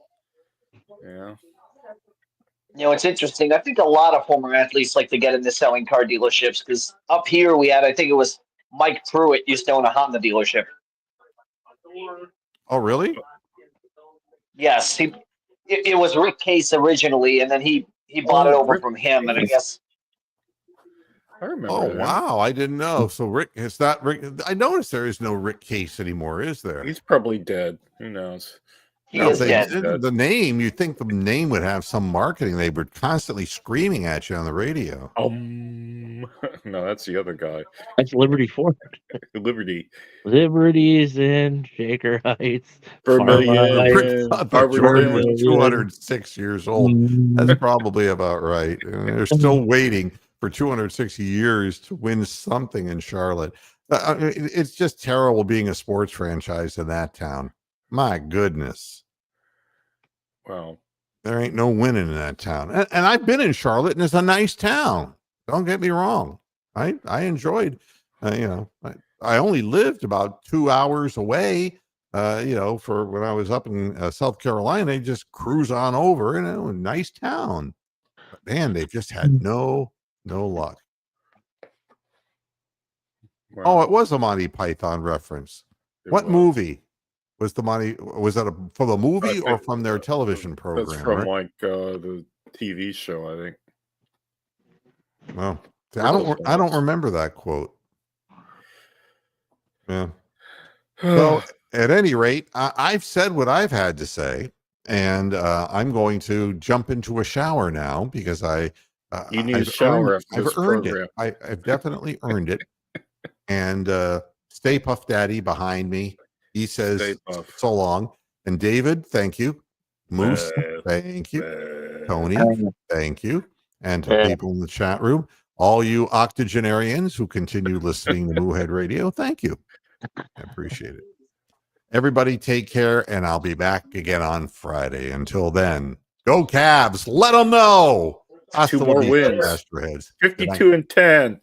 Yeah. It's interesting. I think a lot of former athletes like to get into selling car dealerships because up here we had, I think it was Mike Pruitt used to own a Honda dealership. Oh, really? Yes, it was Rick Case originally, and then he bought it over from him, and I guess. I remember. Oh, wow. I didn't know. So Rick, it's not Rick. I noticed there is no Rick Case anymore, is there? He's probably dead. Who knows? He is dead. The name, you'd think the name would have some marketing. They were constantly screaming at you on the radio. No, that's the other guy. That's Liberty Ford. Liberty. Liberty's in Shaker Heights. Vermilion. Jordan was 206 years old. That's probably about right. They're still waiting for 260 years to win something in Charlotte. It's just terrible being a sports franchise in that town. My goodness. Wow. There ain't no winning in that town. And I've been in Charlotte, and it's a nice town. Don't get me wrong. I enjoyed, I only lived about 2 hours away, for when I was up in South Carolina. Just cruise on over, a nice town. But man, they've just had no luck. Wow. Oh, it was a Monty Python reference. What movie was the Monty? Was that from the movie or from their television program? That's from the TV show, I think. Well, I don't remember that quote. Yeah. So at any rate, I've said what I've had to say, and I'm going to jump into a shower now because you need a shower after this program. I've definitely earned it. And Stay Puff Daddy behind me, he says so long. And David, thank you. Moose, thank you. Tony, thank you. And to people in the chat room, all you octogenarians who continue listening to Moohead Radio, thank you. I appreciate it. Everybody take care, and I'll be back again on Friday. Until then, go Cavs. Let them know. 2 more wins. 52-10.